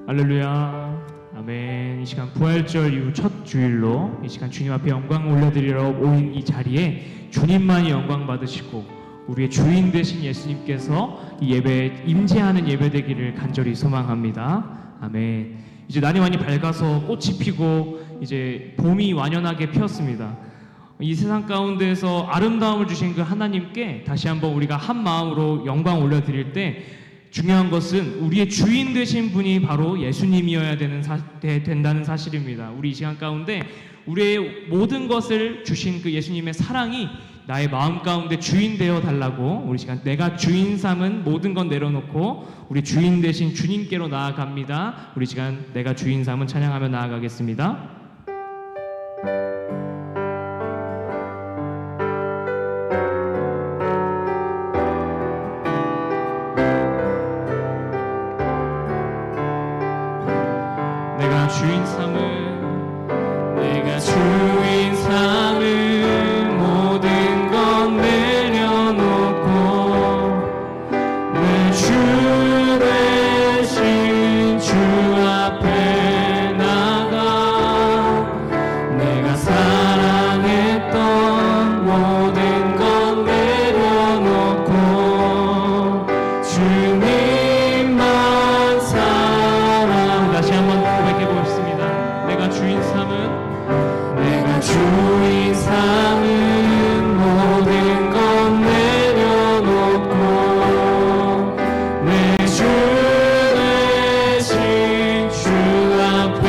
할렐루야. 아멘. 이 시간 부활절 이후 첫 주일로 이 시간 주님 앞에 영광 올려드리러 모인 이 자리에 주님만이 영광 받으시고 우리의 주인 되신 예수님께서 이 예배에 임재하는 예배 되기를 간절히 소망합니다. 아멘. 이제 날이 많이 밝아서 꽃이 피고 이제 봄이 완연하게 피었습니다. 이 세상 가운데서 아름다움을 주신 그 하나님께 다시 한번 우리가 한 마음으로 영광 올려드릴 때 중요한 것은 우리의 주인 되신 분이 바로 예수님이어야 된다는 사실입니다. 우리 이 시간 가운데 우리의 모든 것을 주신 그 예수님의 사랑이 나의 마음 가운데 주인 되어 달라고 우리 시간 내가 주인 삼은 모든 건 내려놓고 우리 주인 되신 주님께로 나아갑니다. 우리 시간 내가 주인 삼은 찬양하며 나아가겠습니다. 내가 주인 삼은 모든 건 내려놓고 내 주 대신 주 앞에 나가 내가 사랑했던 모든 건 내려놓고 주님만 사랑 다시 한번 고백해 보겠습니다. 내가 주인 삼은 모든 건 내려놓고 내 주 대신 주 앞에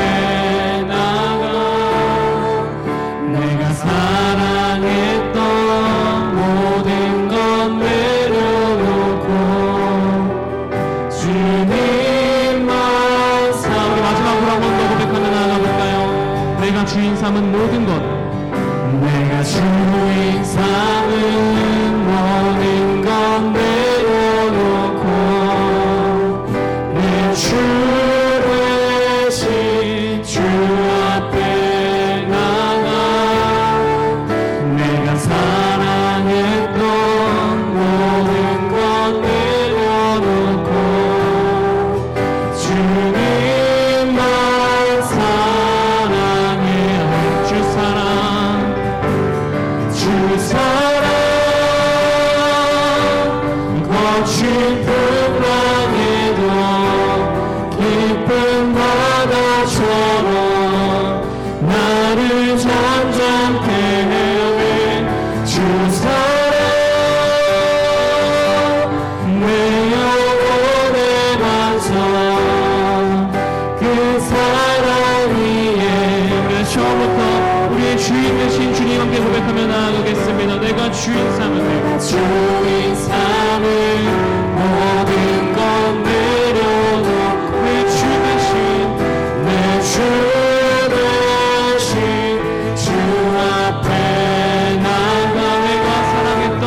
나가 내가 사랑했던 모든 건 내려놓고 주님만 사랑 마지막으로 한 번 더 고백하며 나아가볼까요? 내가 주인 삼은 모든 것 내가 주인 삼은 모든 건 내려놓고 내 주 대신 주 앞에 나가 내가 사랑했던 모든 건 내려놓고 주님만 사랑해 주 사랑 거친 풍랑에도 깊은 바다처럼 나를 잠잠케 하네 주 사랑 내 영혼의 반석 그 사랑 위에 우리 처음부터 우리의 주인 되신 주님 함께 고백하며 나아가겠습니다. 내가 주인 삼은 주인 삼은 모든 건 내려놓고 내 주 대신 주 앞에 나가 내가 사랑했던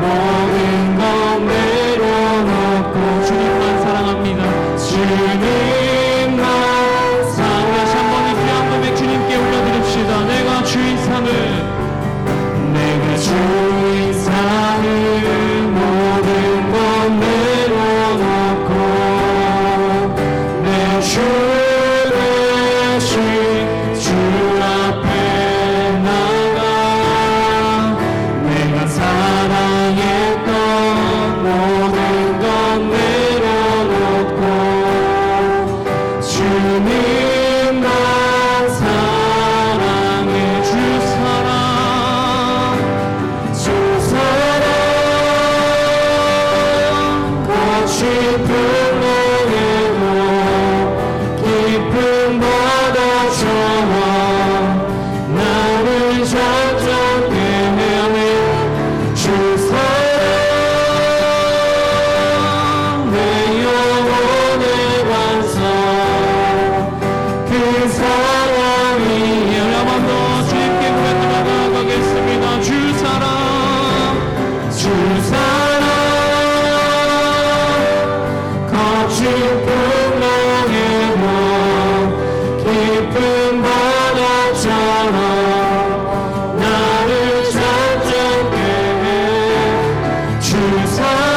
모든 건 내려놓고 주님만 사랑합니다. 주님만 다시 한번 이 귀한 고백 주님께 올려드립시다. 내가 주인 삼은 모든 건 내려놓고 내 주 대신 주 앞에 나가 내가 사랑했던 모든 건 내려놓고 주님만 사랑해 주 사랑 거친 풍랑에도 깊은 바다처럼 나를 잠잠케 하네 주 사랑 내 영혼의 반석 그 사랑 위에 한 번 더 주님께 고백하며 나아가겠습니다. 주 사랑 거친 풍랑에도 깊은 바다처럼 나를 잠잠케 해 주 사랑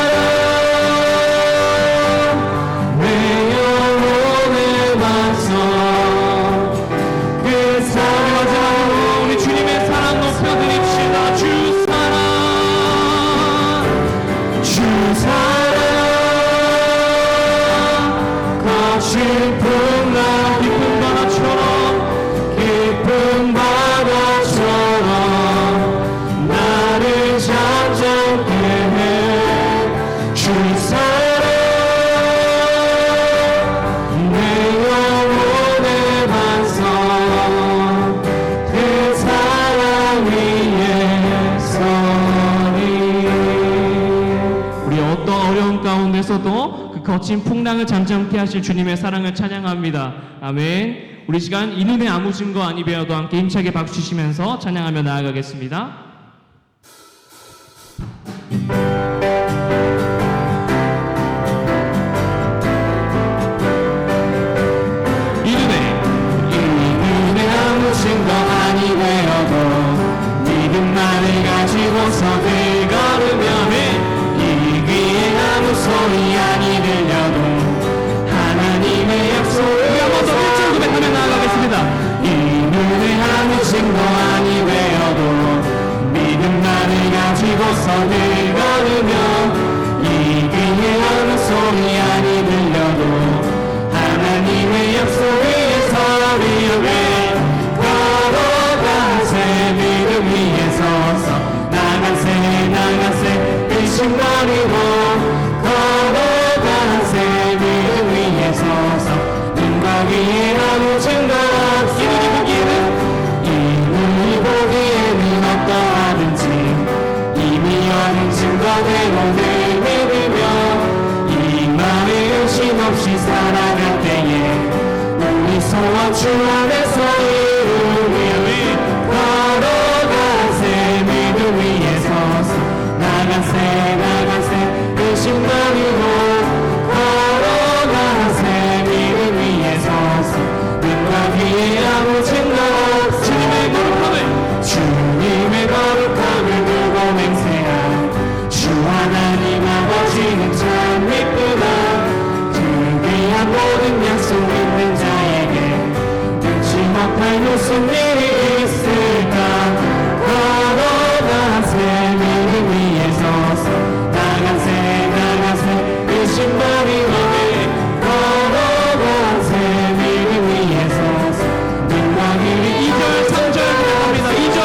사랑 거친 풍랑 깊은 바다처럼 나를 잠잠케 해 주의 사랑 내 영혼의 반성 그 사랑 위에 서리 우리 어떤 어려운 가운데서도 그 거친 풍랑을 잠잠케 하실 주님의 사랑을 찬양합니다. 아멘. 우리 시간 이름의 아무 증거 아니 배워도 함께 힘차게 박수 치시면서 찬양하며 나아가겠습니다. 이름의 아무 증거 아니 되어도 믿음만을 가지고서 늘 걸으면 이 귀에 아무 소리 아니 들려도 하나님의 약속을 한번 더 1절 고백하며 나아가겠습니다. 이름의 아무 증거 아니 되어도 믿음만을 가지고서 늘 걸으면 이 귀에 아무 소리 아니 들려도 하나님의 약속 위에 서리오게 걸어가세 믿음 위에 서서 나가세 의심버리고 걸어가세 믿음 위에 서서 눈과 귀에 아무 증거 없기는 이눈이 보기에는 어떠하든지 이미 얻은 증거대로 늘 믿으며 이 마음에 의심 없이 살아갈 때에 우리 소원 주 안에서 이루리 걸어가세 믿음 위에 서서 나가세 의심 버리고 걸어가세 믿음 위에 서서 눈과 귀에 아무 증거 없이 주님의 거룩함을 두고 맹세한 주 하나님 아버지는 참 믿구나 그 귀한 모든 약속 있는 자에게 능치 못할 무슨 일이 있을까 걸어가세 믿음 위에 서서 나가세 의심 버리고 걸어가세 믿음 위에 서서 눈과 귀에 2절 3절 고백합니다. 2절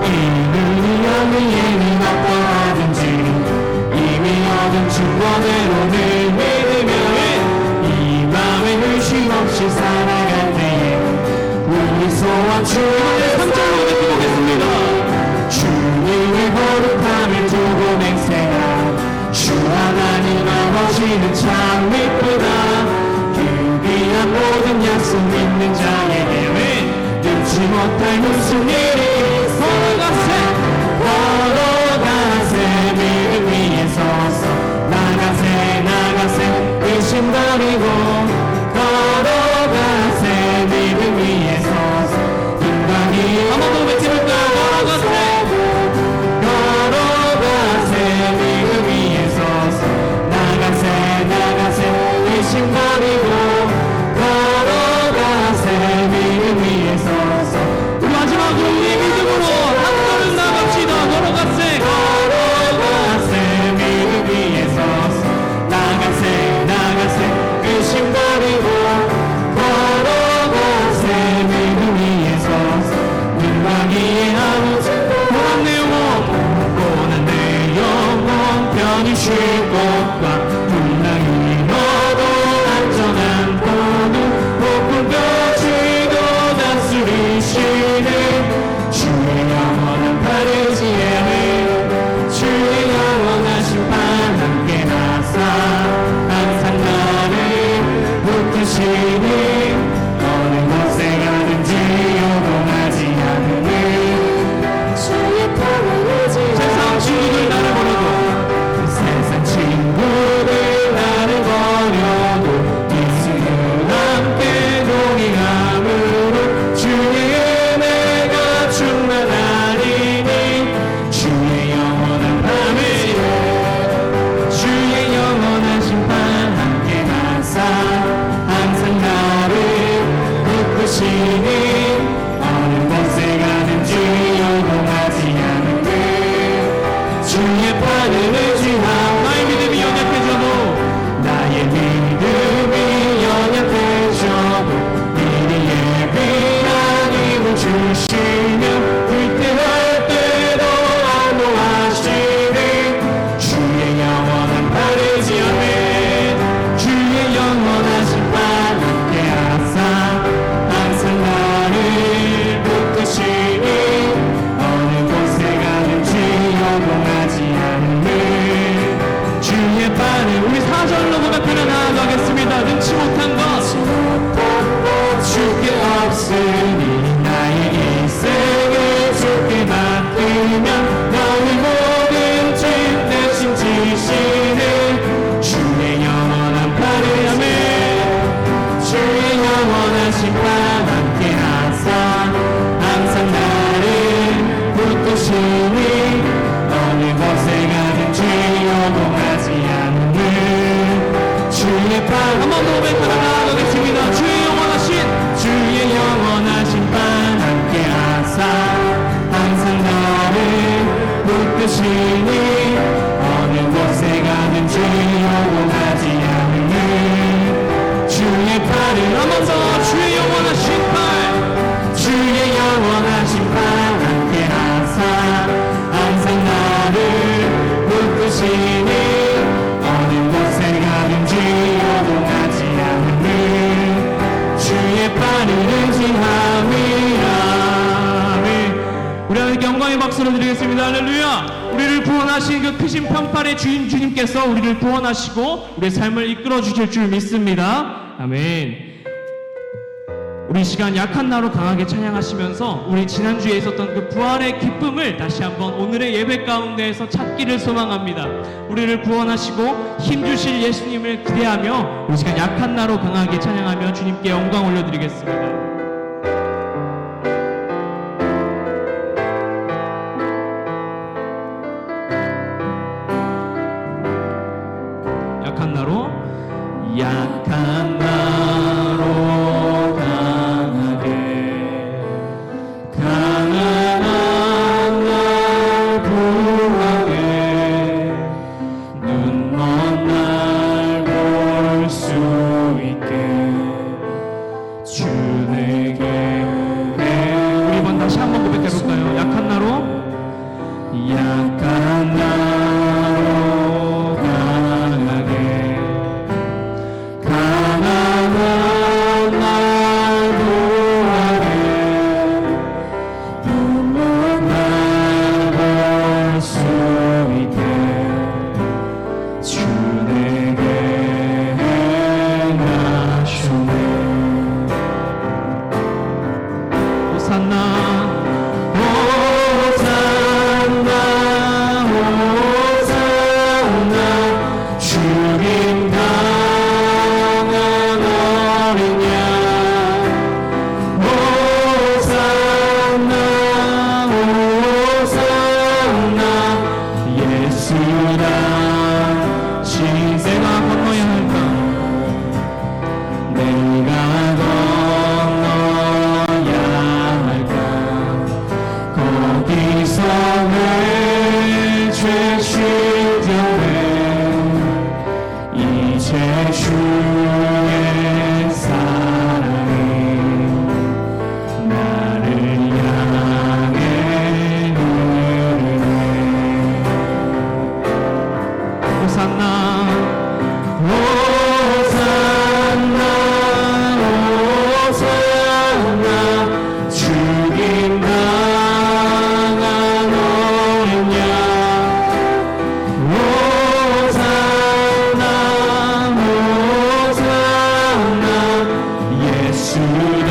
이눈이 여기에는 어떠하든지 이미 얻은 증거대로 늘 믿으면 이 마음에 의심 없이 살아갈 때에 우리 소원 주 안에 3절 고백해보겠습니다. 주님의 거룩함을 두고 맹세한 주 하나님 아버지는 참 믿구나 그 귀한 모든 약속 믿는 자에게 능치 못할 무슨 일이 걸어가세 믿음 위에 서서 나가세 의심 버리고 걸어가세 믿음 위에 서서 눈과 귀에 한번 더 외쳐볼까요? 걸어가세 믿음 위에 서서 나가세 의심 버리고 걸어가세 믿음 위에 서서 우리 마지막으로 우리의 믿음으로 한 걸음 나갑시다. 걸어가세 믿음 위에 서서 나가세 의심 버리고 걸어가세 믿음 위에 서서 눈과 귀에 아무 고난 내 영혼 편히 쉴 곳과 풍랑이 너도 안전한 곳은 높은 뼈지도 다스리시는 주의 영원한 파르지에는 주의 영원한 심판 함께 나사 항상 나를 붙드시니 어느 곳에 가든지 요동하지 않으니 주의 편을 의지하니 세상 친구들 나를 버리고 세상 친구들 나를 버려도 예수는 함께 동행함으로 주의 은혜가 충만하리니 주의 영원한 밤에 주의 영원한 심판 함께 나사 항상 나 4절로 고백하며 나아가겠습니다. 능치 못한 것 주께 없으니 나의 인생을 주께 맡기면 너의 모든 죄 대신 지시는 주의 영원한 팔에 아멘 주의 영원한 심판 함께 항상 나를 붙드시니 어느 곳에 가든지 요동하지 않는 주의 팔 한 번 더 고백하며 나아가겠습니다. 주의 영원하신 판 함께 항상 나를 붙드시니 어느 곳에 가든지 요동하지 않는 주의 팔을 한 번 더 주의 영원하신 판 주의 영원하신 판 함께 항상 나를 붙드시니 어느 곳에 가든지 요동하지 않는 주의 팔을 의지함이라 우리 하나님께 영광의 박수를 드리겠습니다. 할렐루야. 우리를 구원하신 그 크신 편팔의 주인 주님께서 우리를 구원하시고 우리의 삶을 이끌어 주실 줄 믿습니다. 아멘. 우리 이 시간 약한 나로 강하게 찬양하시면서 우리 지난주에 있었던 그 부활의 기쁨을 다시 한번 오늘의 예배 가운데에서 찾기를 소망합니다. 우리를 구원하시고 힘주실 예수님을 기대하며 우리 시간 약한 나로 강하게 찬양하며 주님께 영광 올려드리겠습니다. 약한 나로 약한 나로 강하게 강한 날 구하게 눈먼 날 볼 수 있게 주 내게 우리 이번 다시 한번 고백해볼까요? 약한 나로 약한 나로 강하게 가난한 날 구하게 눈먼 날 볼 수 있게 주 내게 행하시네 호산나 죽임 당한 어린 양 호산나 호산나 예수라 내가 건너야 할까? 내가 건너야 할까 거기서 내죄 쉴텐데 이제 주의 사랑이 나를 향해 흐르네 호산나 호산나 호산나 죽임 당한 어린 양 호산나 호산나 예수가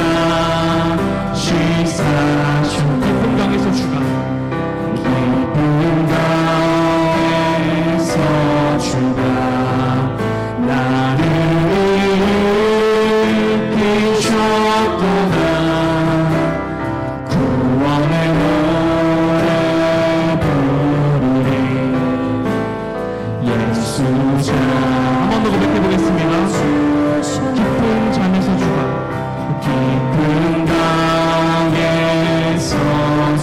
시사하신 기쁨 강에서 주가 기쁨 강에서 주가 나를 일으키셨도다 구원의 노래 부르리 예수 한 번 더 고백해보겠습니다. 기쁨 잠에서 주가 깊은 강에서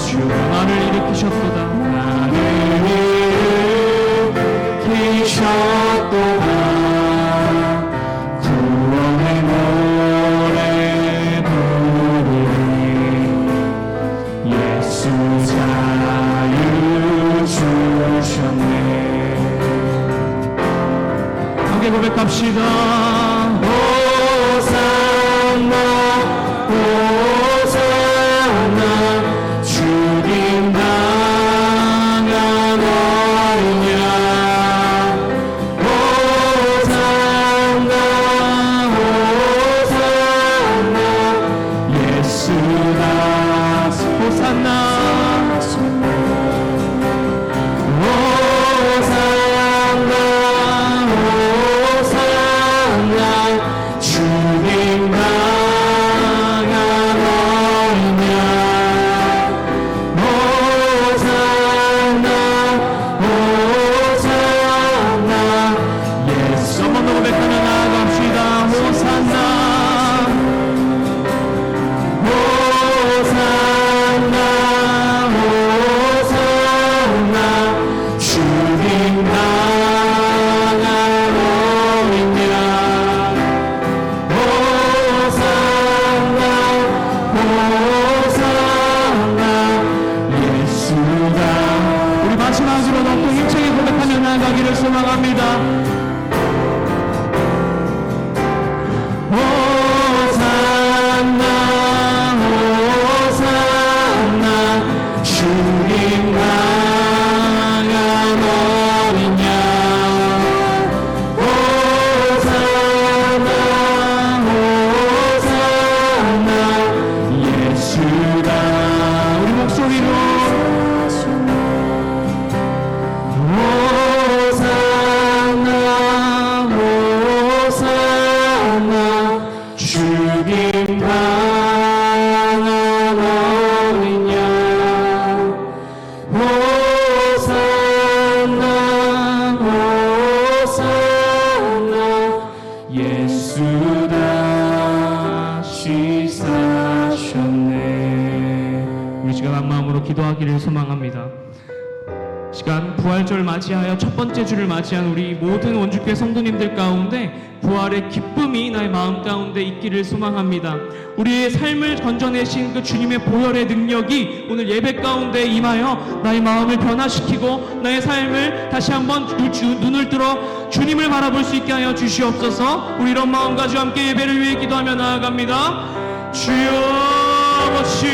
주가 나를 일으키셨도다. 나를 일으키셨도다 구원의 노래 부르리 예수 자유 주셨네 함께 고백합시다. 호산나 호산나 죽임 당한 어린 양 호산나 맞이하여 첫 번째 주를 맞이한 우리 모든 원주교회 성도님들 가운데 부활의 기쁨이 나의 마음 가운데 있기를 소망합니다. 우리의 삶을 건져내신 그 주님의 보혈의 능력이 오늘 예배 가운데 임하여 나의 마음을 변화시키고 나의 삶을 다시 한번 눈을 들어 주님을 바라볼 수 있게 하여 주시옵소서. 우리 이런 마음 가지고 함께 예배를 위해 기도하며 나아갑니다. 주여 아버지,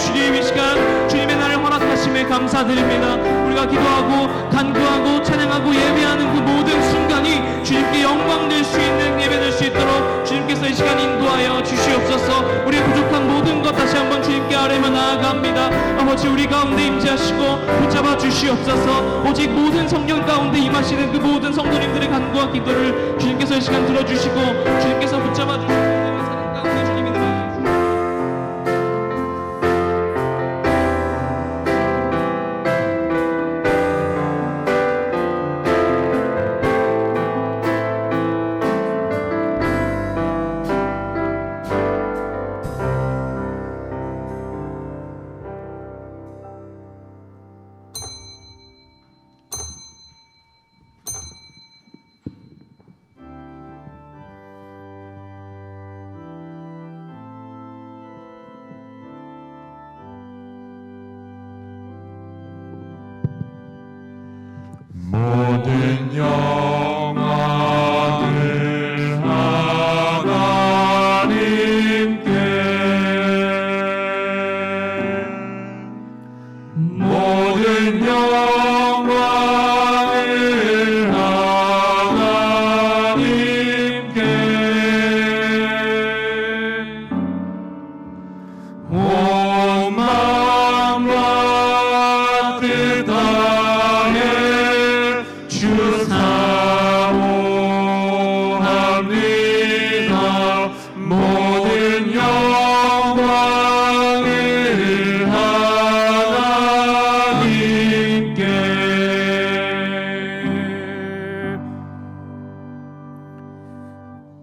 주님 이 시간 주님의 날을 허락하심에 감사드립니다. 우리가 기도하고 간구하고 찬양하고 예배하는 그 모든 순간이 주님께 영광 될 수 있는 예배 될 수 있도록 주님께서 이 시간 인도하여 주시옵소서. 우리의 부족한 모든 것 다시 한번 주님께 아뢰며 나아갑니다. 아버지, 우리 가운데 임재하시고 붙잡아 주시옵소서. 오직 모든 성령 가운데 임하시는 그 모든 성도님들의 간구와 기도를 주님께서 이 시간 들어주시고 주님께서 붙잡아 주시고 사랑 가운데 주님이 들어주시고 모든 영광을 하나님께, 모든 영광을 하나님께, 온 마음과 뜻 다해 주 사모합니다. 모든 영광을 하나님께.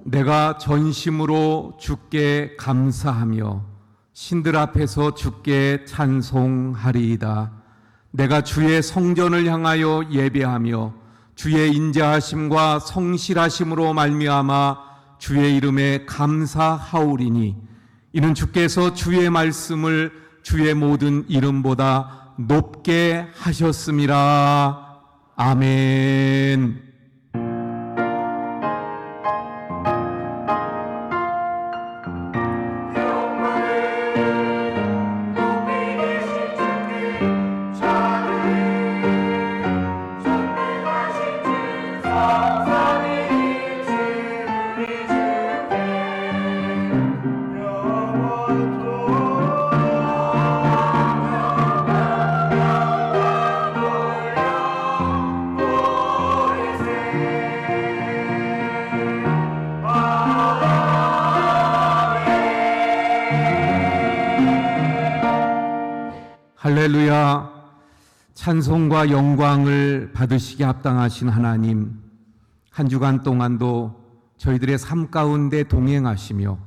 내가 전심으로 주께 감사하며 신들 앞에서 주께 찬송하리이다. 내가 주의 성전을 향하여 예배하며 주의 인자하심과 성실하심으로 말미암아 주의 이름에 감사하오리니, 이는 주께서 주의 말씀을 주의 모든 이름보다 높게 하셨음이라. 아멘. 할렐루야. 찬송과 영광을 받으시기 합당하신 하나님, 한 주간 동안도 저희들의 삶 가운데 동행하시며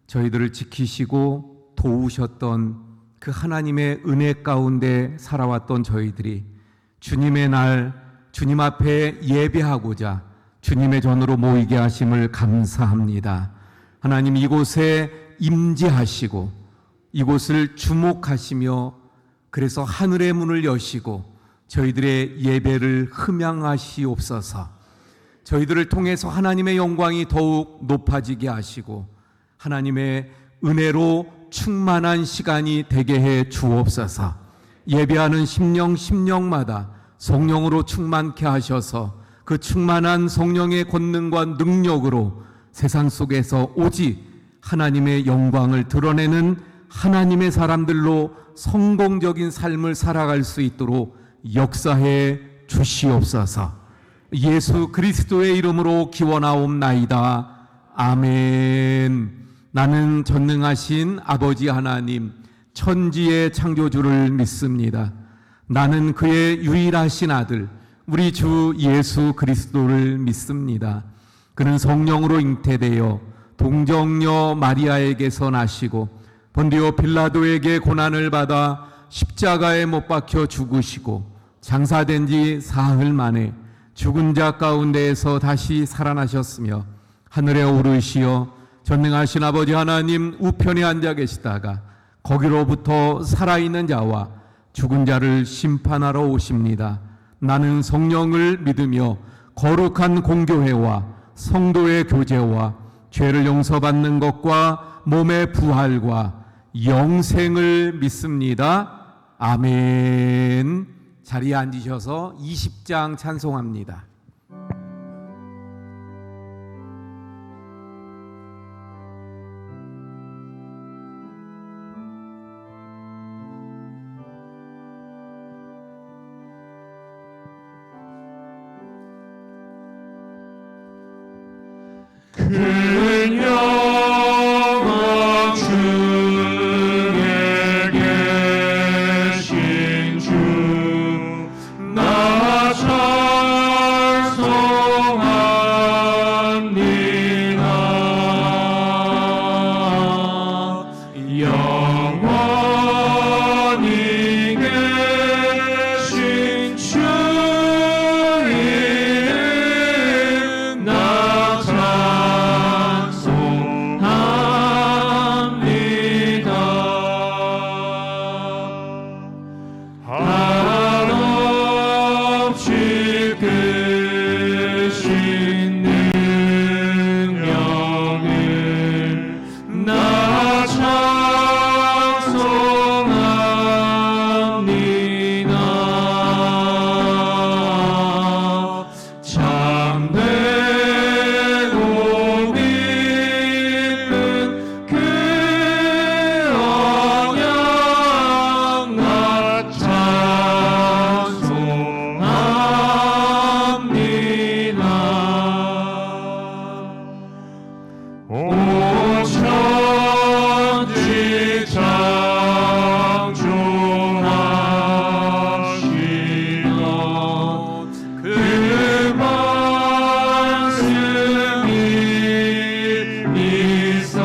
저희들을 지키시고 도우셨던 그 하나님의 은혜 가운데 살아왔던 저희들이 주님의 날 주님 앞에 예배하고자 주님의 전으로 모이게 하심을 감사합니다. 하나님, 이곳에 임재하시고 이곳을 주목하시며 그래서 하늘의 문을 여시고 저희들의 예배를 흠양하시옵소서. 저희들을 통해서 하나님의 영광이 더욱 높아지게 하시고 하나님의 은혜로 충만한 시간이 되게 해 주옵소서. 예배하는 심령마다 성령으로 충만케 하셔서 그 충만한 성령의 권능과 능력으로 세상 속에서 오직 하나님의 영광을 드러내는 하나님의 사람들로 성공적인 삶을 살아갈 수 있도록 역사해 주시옵소서. 예수 그리스도의 이름으로 기원하옵나이다. 아멘. 나는 전능하신 아버지 하나님, 천지의 창조주를 믿습니다. 나는 그의 유일하신 아들, 우리 주 예수 그리스도를 믿습니다. 그는 성령으로 잉태되어 동정녀 마리아에게서 나시고 본디오 빌라도에게 고난을 받아 십자가에 못 박혀 죽으시고 장사된 지 사흘 만에 죽은 자 가운데에서 다시 살아나셨으며 하늘에 오르시어 전능하신 아버지 하나님 우편에 앉아 계시다가 거기로부터 살아있는 자와 죽은 자를 심판하러 오십니다. 나는 성령을 믿으며 거룩한 공교회와 성도의 교제와 죄를 용서받는 것과 몸의 부활과 영생을 믿습니다. 아멘. 자리에 앉으셔서 20장 찬송합니다. 큰 영광 중에 계신 주 나 찬송합니다. 영원히 계신 주님 나 찬송합니다. 한없이 크신 능력을 나 찬송합니다. 참되고 믿는 그 언약 나 찬송합니다. 오 천지 창조하시던 그 말씀이 있어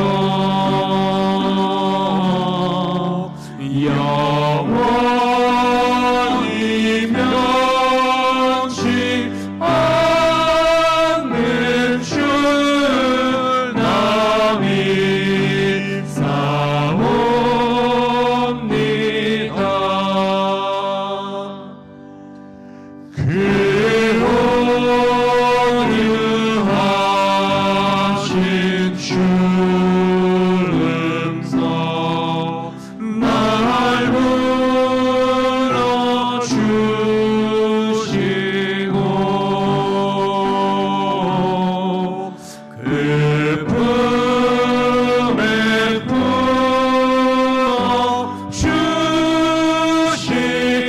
영원히 변치 않는 주 나 믿사옵니다. 그 온유하신 주 음성 날 불러주시고 그 품에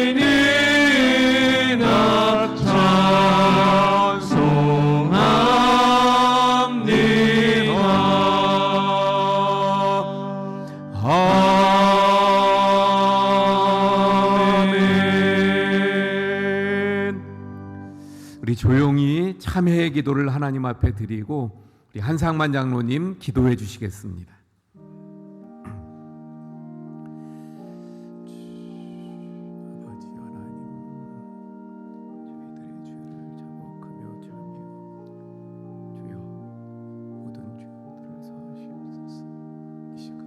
부어주시니 나 아멘. 우리 조용히 참회의 기도를 하나님 앞에 드리고 우리 한상만 장로님 기도해 주시겠습니다. 아버지 하나님, 저희들의 죄를 자복하며 주여 모든 죄들을 사하시옵소서. 이 시간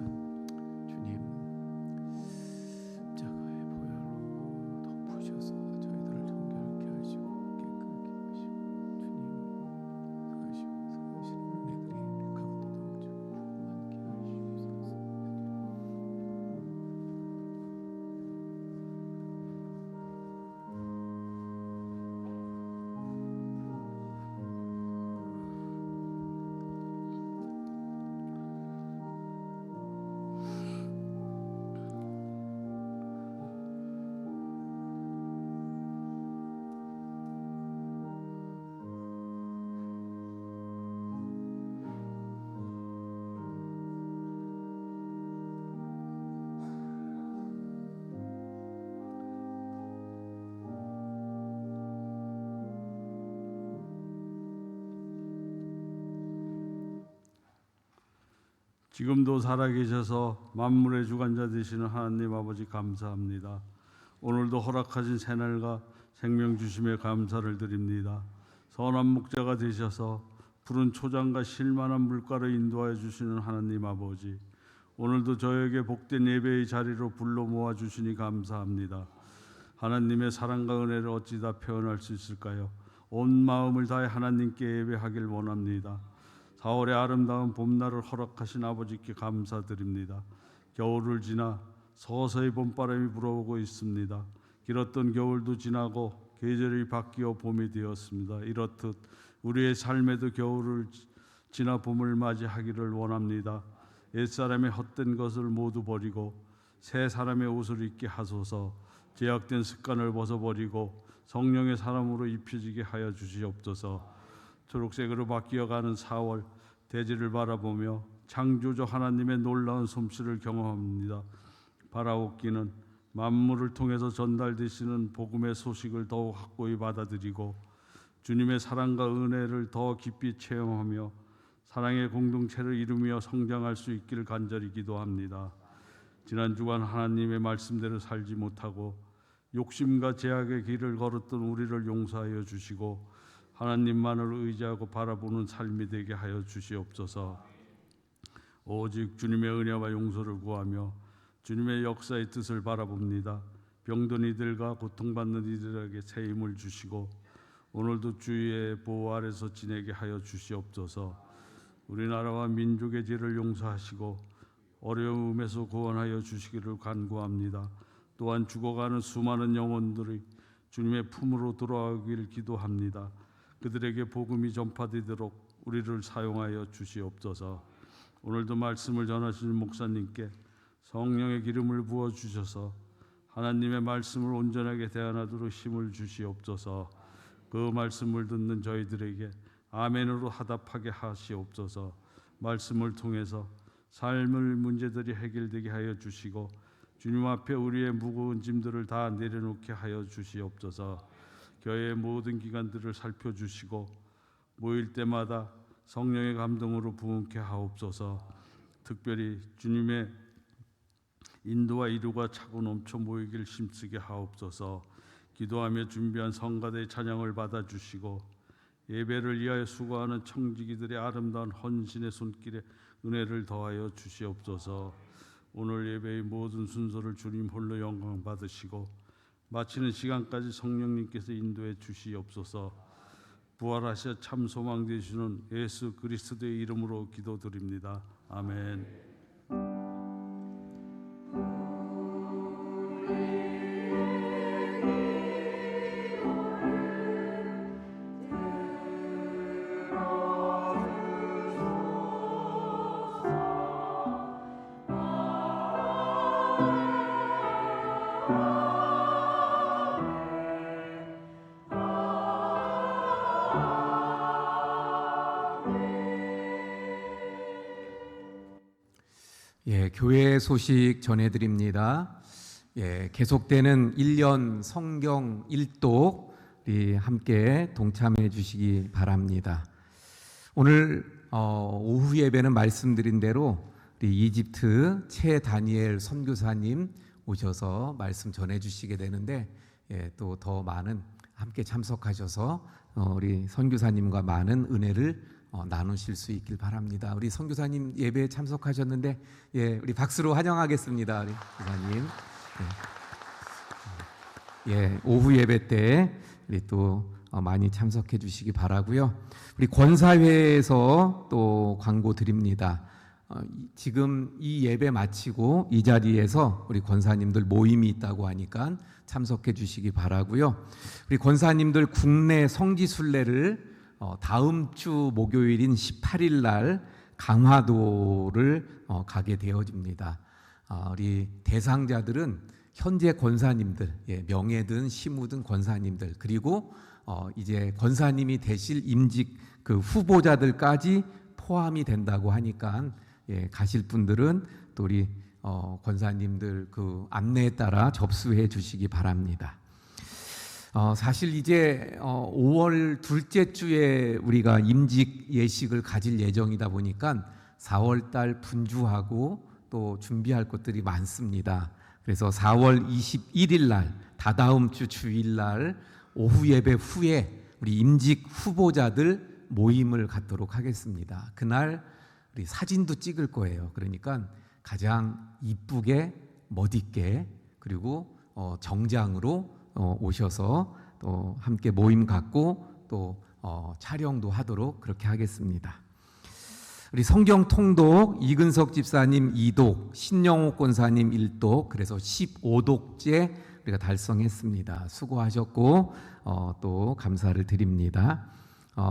주님 십자가의 보혈로 덮으셔서 저희들을 정결케 하시고 깨끗게 하시고 주님 사하시는 은혜들이 우리 가운데 충만케 하시옵소서. 지금도 살아계셔서 만물의 주관자 되시는 하나님 아버지 감사합니다. 오늘도 허락하신 새날과 생명 주심에 감사를 드립니다. 선한 목자가 되셔서 푸른 초장과 실만한 물가로 인도하여 주시는 하나님 아버지, 오늘도 저에게 복된 예배의 자리로 불러 모아 주시니 감사합니다. 하나님의 사랑과 은혜를 어찌다 표현할 수 있을까요? 온 마음을 다해 하나님께 예배하길 원합니다. 4월의 아름다운 봄날을 허락하신 아버지께 감사드립니다. 겨울을 지나 서서히 봄바람이 불어오고 있습니다. 길었던 겨울도 지나고 계절이 바뀌어 봄이 되었습니다. 이렇듯 우리의 삶에도 겨울을 지나 봄을 맞이하기를 원합니다. 옛사람의 헛된 것을 모두 버리고 새 사람의 옷을 입게 하소서. 제약된 습관을 벗어버리고 성령의 사람으로 입혀지게 하여 주시옵소서. 초록색으로 바뀌어가는 4월 대지를 바라보며 창조주 하나님의 놀라운 솜씨를 경험합니다. 바라옵기는 만물을 통해서 전달되시는 복음의 소식을 더욱 확고히 받아들이고 주님의 사랑과 은혜를 더 깊이 체험하며 사랑의 공동체를 이루며 성장할 수 있기를 간절히 기도합니다. 지난 주간 하나님의 말씀대로 살지 못하고 욕심과 제약의 길을 걸었던 우리를 용서하여 주시고 하나님만을 의지하고 바라보는 삶이 되게 하여 주시옵소서. 오직 주님의 은혜와 용서를 구하며 주님의 역사의 뜻을 바라봅니다. 병든 이들과 고통받는 이들에게 새 힘을 주시고 오늘도 주의 보호 아래서 지내게 하여 주시옵소서. 우리나라와 민족의 죄를 용서하시고 어려움에서 구원하여 주시기를 간구합니다. 또한 죽어가는 수많은 영혼들이 주님의 품으로 돌아오기를 기도합니다. 그들에게 복음이 전파되도록 우리를 사용하여 주시옵소서. 오늘도 말씀을 전하시는 목사님께 성령의 기름을 부어 주셔서 하나님의 말씀을 온전하게 대하도록 힘을 주시옵소서. 그 말씀을 듣는 저희들에게 아멘으로 화답하게 하시옵소서. 말씀을 통해서 삶의 문제들이 해결되게 하여 주시고 주님 앞에 우리의 무거운 짐들을 다 내려놓게 하여 주시옵소서. 교회의 모든 기관들을 살펴주시고 모일 때마다 성령의 감동으로 부흥케 하옵소서. 특별히 주님의 인도와 이루가 차고 넘쳐 모이길 힘쓰게 하옵소서. 기도하며 준비한 성가대의 찬양을 받아주시고 예배를 위하여 수고하는 청지기들의 아름다운 헌신의 손길에 은혜를 더하여 주시옵소서. 오늘 예배의 모든 순서를 주님 홀로 영광 받으시고 마치는 시간까지 성령님께서 인도해 주시옵소서. 부활하셔 참 소망 되시는 예수 그리스도의 이름으로 기도드립니다. 아멘. 예, 교회 소식 전해드립니다. 예, 계속되는 1년 성경 일독 우리 함께 동참해 주시기 바랍니다. 오늘 오후 예배는 말씀드린 대로 우리 이집트 최 다니엘 선교사님 오셔서 말씀 전해 주시게 되는데 또 더 많은 함께 참석하셔서 우리 선교사님과 많은 은혜를 나누실 수 있길 바랍니다. 우리 선교사님 예배에 참석하셨는데 우리 박수로 환영하겠습니다. 우리 교사님. 오후 예배 때 우리 또 많이 참석해 주시기 바라고요. 우리 권사회에서 또 광고 드립니다. 지금 이 예배 마치고 이 자리에서 우리 권사님들 모임이 있다고 하니까 참석해 주시기 바라고요. 우리 권사님들 국내 성지순례를 다음 주 목요일인 18일 날 강화도를 가게 되어집니다. 우리 대상자들은 현재 권사님들, 명예든 시무든 권사님들, 그리고 이제 권사님이 되실 임직 그 후보자들까지 포함이 된다고 하니까 가실 분들은 또 우리 권사님들 그 안내에 따라 접수해 주시기 바랍니다. 사실 이제 5월 둘째 주에 우리가 임직 예식을 가질 예정이다 보니까 4월 달 분주하고 또 준비할 것들이 많습니다. 그래서 4월 21일 날 다다음 주 주일 날 오후 예배 후에 우리 임직 후보자들 모임을 갖도록 하겠습니다. 그날 우리 사진도 찍을 거예요. 그러니까 가장 이쁘게 멋있게 그리고 정장으로 오셔서 또 함께 모임 갖고 또 촬영도 하도록 그렇게 하겠습니다. 우리 성경 통독 이근석 집사님 2독, 신영옥 권사님 1독, 그래서 15독째 우리가 달성했습니다. 수고하셨고 또 감사를 드립니다.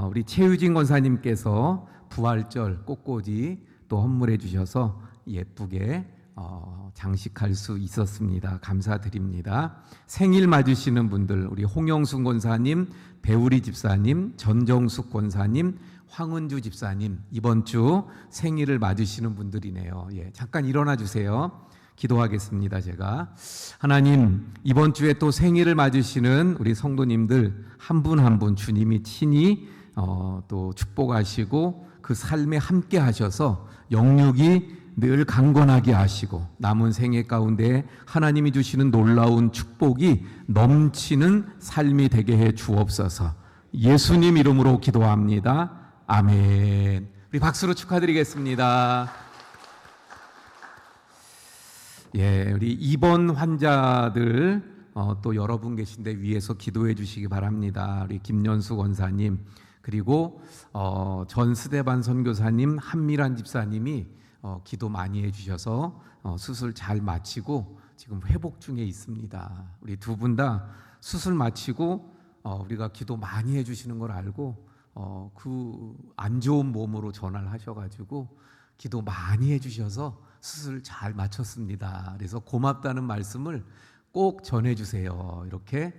우리 최유진 권사님께서 부활절 꽃꽂이 또 헌물해 주셔서 예쁘게 장식할 수 있었습니다. 감사드립니다. 생일 맞으시는 분들 우리 홍영순 권사님, 배우리 집사님, 전정숙 권사님, 황은주 집사님 이번 주 생일을 맞으시는 분들이네요. 잠깐 일어나 주세요. 기도하겠습니다. 제가 하나님 이번 주에 또 생일을 맞으시는 우리 성도님들 한 분 한 분 주님이 친히 또 축복하시고 그 삶에 함께 하셔서 영육이 늘 강건하게 하시고 남은 생애 가운데 하나님이 주시는 놀라운 축복이 넘치는 삶이 되게 해 주옵소서. 예수님 이름으로 기도합니다. 아멘. 우리 박수로 축하드리겠습니다. 우리 입원 환자들 또 여러분 계신데 위에서 기도해 주시기 바랍니다. 우리 김연수 권사님 그리고 전 스데반 선교사님, 한미란 집사님이 기도 많이 해주셔서 수술 잘 마치고 지금 회복 중에 있습니다. 우리 두 분 다 수술 마치고 우리가 기도 많이 해주시는 걸 알고 그 안 좋은 몸으로 전화를 하셔가지고 기도 많이 해주셔서 수술 잘 마쳤습니다. 그래서 고맙다는 말씀을 꼭 전해주세요. 이렇게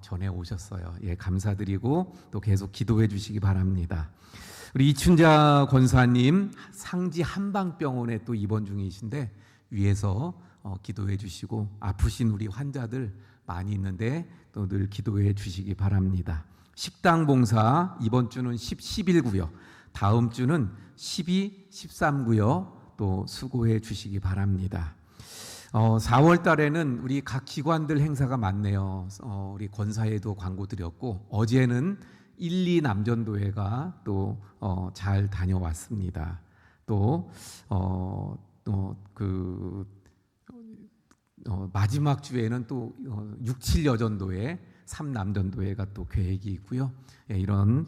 전해 오셨어요. 감사드리고 또 계속 기도해 주시기 바랍니다. 우리 이춘자 권사님 상지 한방병원에 또 입원 중이신데 위에서 기도해 주시고 아프신 우리 환자들 많이 있는데 또 늘 기도해 주시기 바랍니다. 식당 봉사 이번 주는 11구요. 다음 주는 12, 13구요. 또 수고해 주시기 바랍니다. 4월 달에는 우리 각 기관들 행사가 많네요. 우리 권사회도 광고 드렸고 어제는 1, 2 남전도회가 또 잘 다녀왔습니다. 또 마지막 주에는 또 6, 7 여전도회, 3 남전도회가 또 계획이 있고요. 이런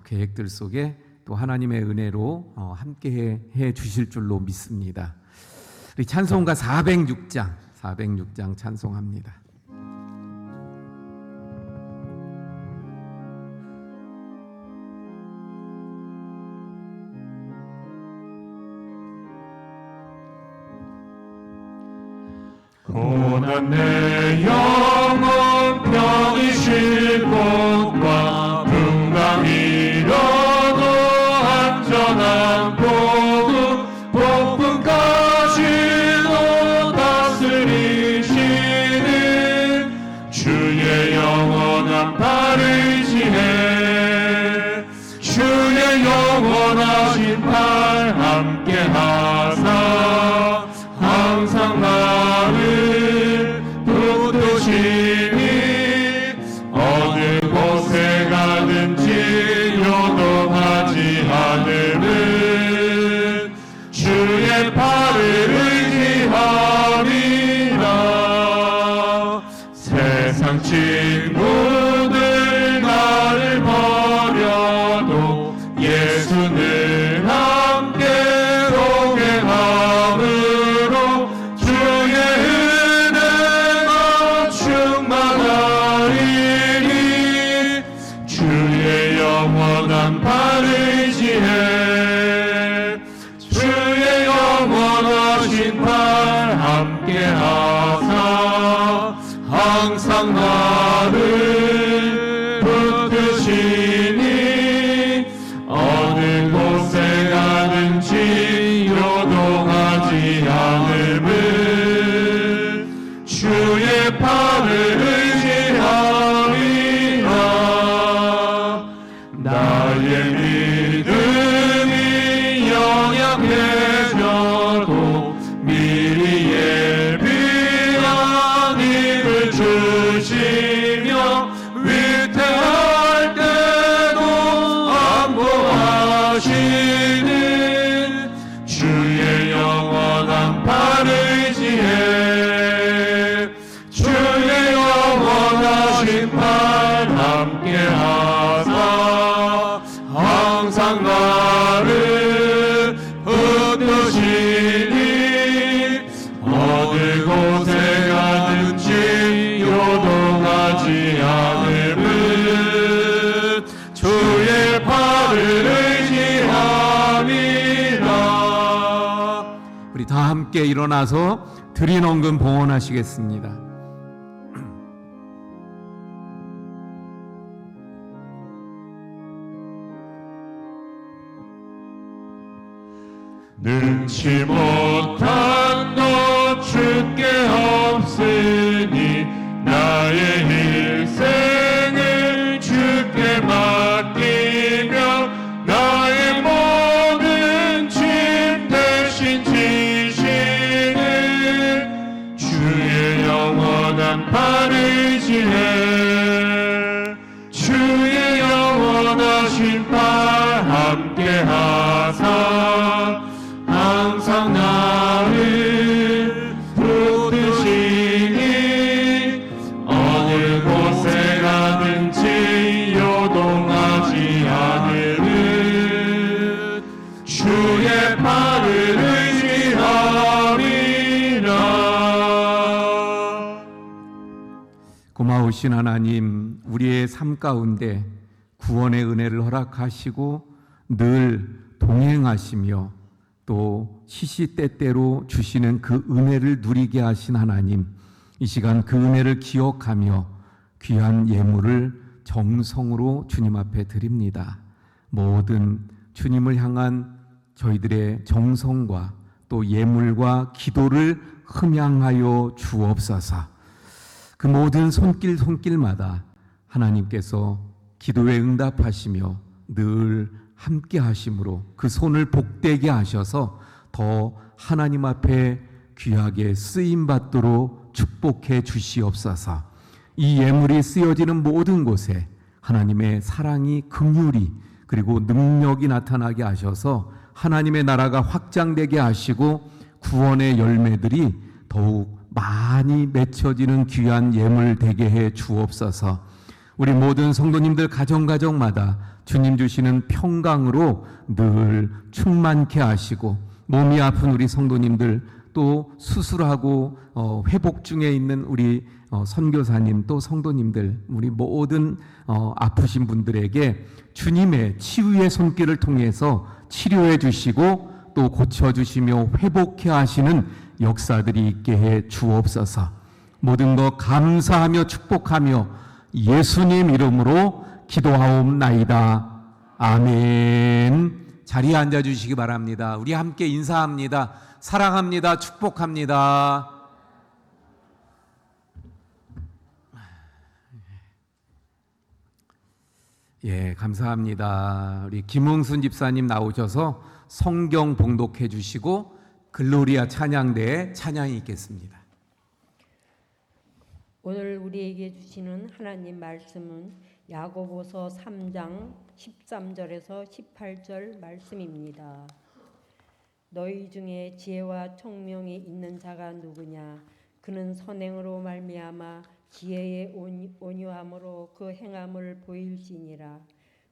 계획들 속에 또 하나님의 은혜로 함께 해 주실 줄로 믿습니다. 우리 찬송가 406장 찬송합니다. 고난 내 영혼 병이 쉴 곳과 금강이려도 안전한 복음 복음까지도 다스리시는 주의 영원한 팔을 지해 주의 영원하신 팔 함께 하사 항상 나를 붙드시니 어느 곳에 가든지 요동하지 않음은 주의 팔을 의지하리라. 세상 친구들 나를 버려도 예수는 함께 동행함으로 주의 은혜가 충만하리니 주의 영원한 팔을 지해 주의 영원하신 팔 함께 하사 항상 나를 붙드시니 어느 곳에 가든지 요동하지 않음은 주의 팔을 의지하리라. 나의 믿음이 영약해져도 미리 예비한 입을 주시며 항상 나를 붙드시니 어느 곳에 가든지 요동하지 않음은 주의 팔을 의지함이라. 우리 다 함께 일어나서 드린 헌금 봉헌하시겠습니다. 능치 못한 것 주께 없으니 나의 일생을 주께 맡기며 나의 모든 짐 대신 지시는 주의 영원한 팔 의지해. 주의 영원하신 팔 함께 하사 항상 나를 붙드시니 어느 곳에 가든지 요동하지 않음은 주의 팔을 의지함이라. 고마우신 하나님, 우리의 삶 가운데 구원의 은혜를 허락하시고 늘 동행하시며 또 시시때때로 주시는 그 은혜를 누리게 하신 하나님, 이 시간 그 은혜를 기억하며 귀한 예물을 정성으로 주님 앞에 드립니다. 모든 주님을 향한 저희들의 정성과 또 예물과 기도를 흠양하여 주옵소서. 그 모든 손길마다 하나님께서 기도에 응답하시며 늘 함께 하심으로 그 손을 복되게 하셔서 더 하나님 앞에 귀하게 쓰임 받도록 축복해 주시옵소서. 이 예물이 쓰여지는 모든 곳에 하나님의 사랑이, 긍휼이 그리고 능력이 나타나게 하셔서 하나님의 나라가 확장되게 하시고 구원의 열매들이 더욱 많이 맺혀지는 귀한 예물 되게 해 주옵소서. 우리 모든 성도님들 가정마다 주님 주시는 평강으로 늘 충만케 하시고, 몸이 아픈 우리 성도님들, 또 수술하고 회복 중에 있는 우리 선교사님, 또 성도님들, 우리 모든 아프신 분들에게 주님의 치유의 손길을 통해서 치료해 주시고 또 고쳐 주시며 회복해 하시는 역사들이 있게 해 주옵소서. 모든 것 감사하며 축복하며 예수님 이름으로 기도하옵나이다. 아멘. 자리에 앉아 주시기 바랍니다. 우리 함께 인사합니다. 사랑합니다. 축복합니다. 예, 감사합니다. 우리 김흥순 집사님 나오셔서 성경 봉독해 주시고 글로리아 찬양대에 찬양이 있겠습니다. 오늘 우리에게 주시는 하나님 말씀은 야고보서 3장 13절에서 18절 말씀입니다. 너희 중에 지혜와 총명이 있는 자가 누구냐? 그는 선행으로 말미암아 지혜의 온유함으로 그 행함을 보일지니라.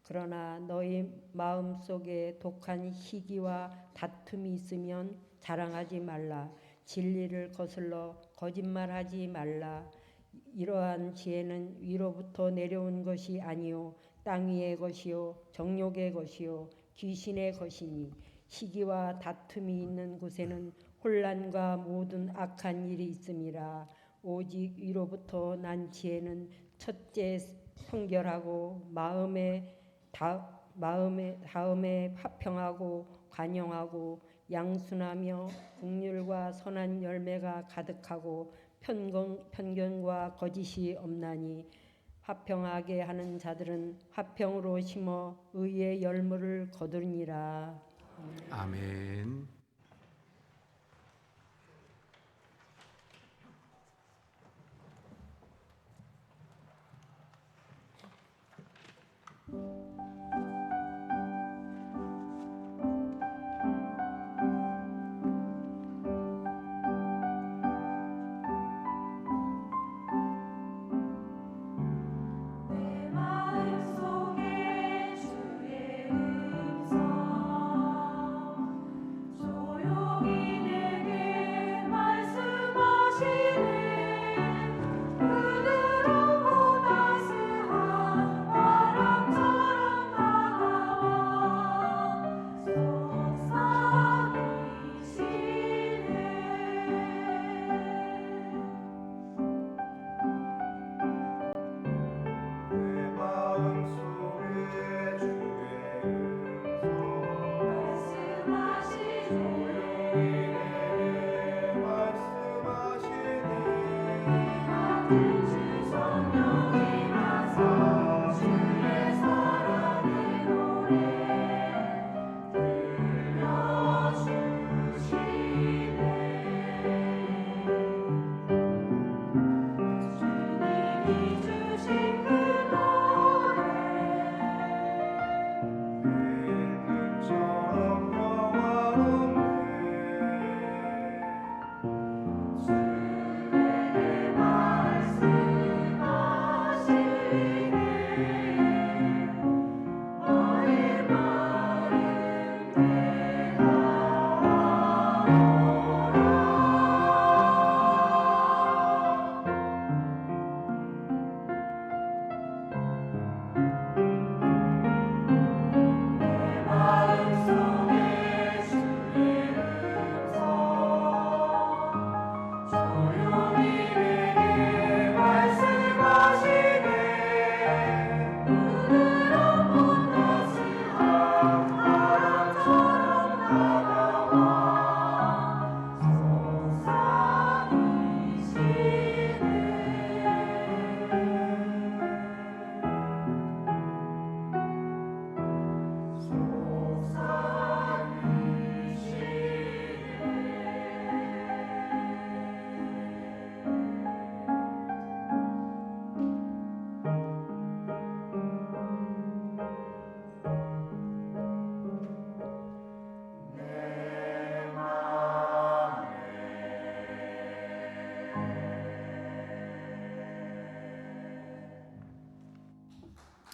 그러나 너희 마음속에 독한 시기와 다툼이 있으면 자랑하지 말라. 진리를 거슬러 거짓말하지 말라. 이러한 지혜는 위로부터 내려온 것이 아니요 땅 위의 것이요 정욕의 것이요 귀신의 것이니, 시기와 다툼이 있는 곳에는 혼란과 모든 악한 일이 있음이라. 오직 위로부터 난 지혜는 첫째 성결하고 다음에 화평하고 관용하고 양순하며 긍휼과 선한 열매가 가득하고 편견과 거짓이 없나니, 화평하게 하는 자들은 화평으로 심어 의의 열매를 거두니라. 아멘. 내 마음속에 주의 음성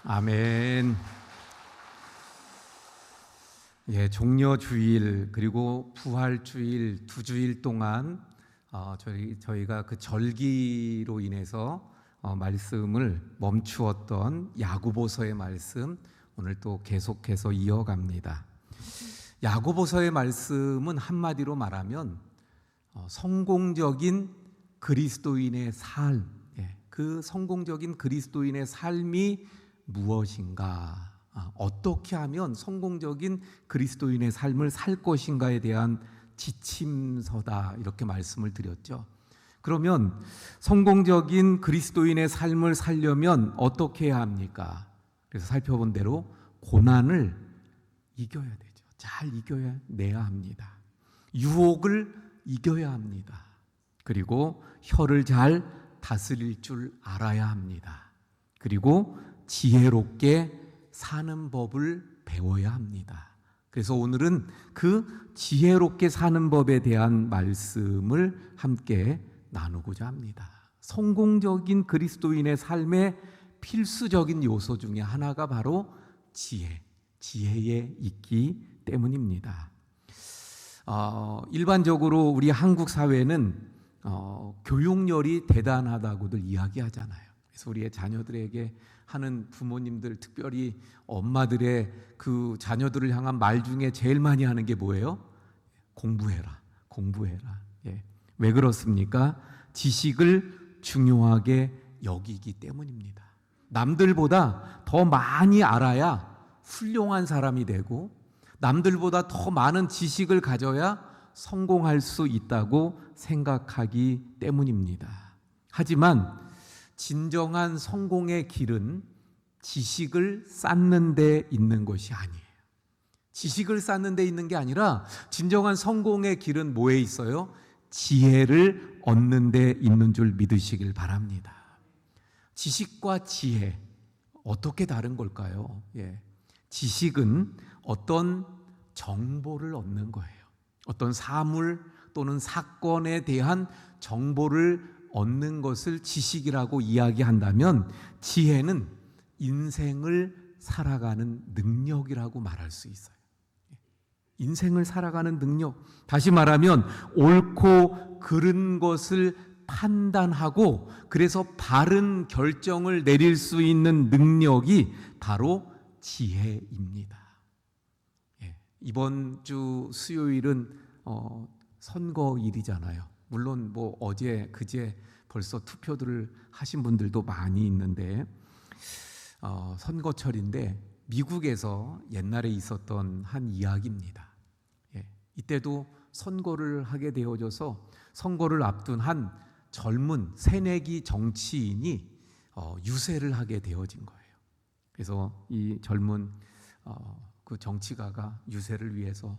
아멘. 예, 종려주일 그리고 부활주일 2주일 동안 저희가 그 절기로 인해서 말씀을 멈추었던 야고보서의 말씀 오늘 또 계속해서 이어갑니다. 야고보서의 말씀은 한마디로 말하면 성공적인 그리스도인의 삶, 그 성공적인 그리스도인의 삶이 무엇인가, 어떻게 하면 성공적인 그리스도인의 삶을 살 것인가에 대한 지침서다 이렇게 말씀을 드렸죠. 그러면 성공적인 그리스도인의 삶을 살려면 어떻게 해야 합니까? 그래서 살펴본 대로 고난을 이겨야 되죠. 잘 이겨내야 합니다. 유혹을 이겨야 합니다. 그리고 혀를 잘 다스릴 줄 알아야 합니다. 그리고 지혜롭게 사는 법을 배워야 합니다. 그래서 오늘은 그 지혜롭게 사는 법에 대한 말씀을 함께 나누고자 합니다. 성공적인 그리스도인의 삶의 필수적인 요소 중에 하나가 바로 지혜에 있기 때문입니다. 일반적으로 우리 한국 사회는 교육열이 대단하다고들 이야기하잖아요. 그래서 우리의 자녀들에게 하는 부모님들, 특별히 엄마들의 그 자녀들을 향한 말 중에 제일 많이 하는 게 뭐예요? 공부해라. 예. 왜 그렇습니까? 지식을 중요하게 여기기 때문입니다. 남들보다 더 많이 알아야 훌륭한 사람이 되고 남들보다 더 많은 지식을 가져야 성공할 수 있다고 생각하기 때문입니다. 하지만 진정한 성공의 길은 지식을 쌓는 데 있는 것이 아니에요. 지식을 쌓는 데 있는 게 아니라 진정한 성공의 길은 뭐에 있어요? 지혜를 얻는 데 있는 줄 믿으시길 바랍니다. 지식과 지혜 어떻게 다른 걸까요? 지식은 어떤 정보를 얻는 거예요. 어떤 사물 또는 사건에 대한 정보를 얻는 것을 지식이라고 이야기한다면 지혜는 인생을 살아가는 능력이라고 말할 수 있어요. 인생을 살아가는 능력, 다시 말하면 옳고 그른 것을 판단하고 그래서 바른 결정을 내릴 수 있는 능력이 바로 지혜입니다. 이번 주 수요일은 선거일이잖아요. 물론 뭐 어제 그제 벌써 투표들을 하신 분들도 많이 있는데 선거철인데 미국에서 옛날에 있었던 한 이야기입니다. 이때도 선거를 하게 되어져서 선거를 앞둔 한 젊은 새내기 정치인이 유세를 하게 되어진 거예요. 그래서 이 젊은 그 정치가가 유세를 위해서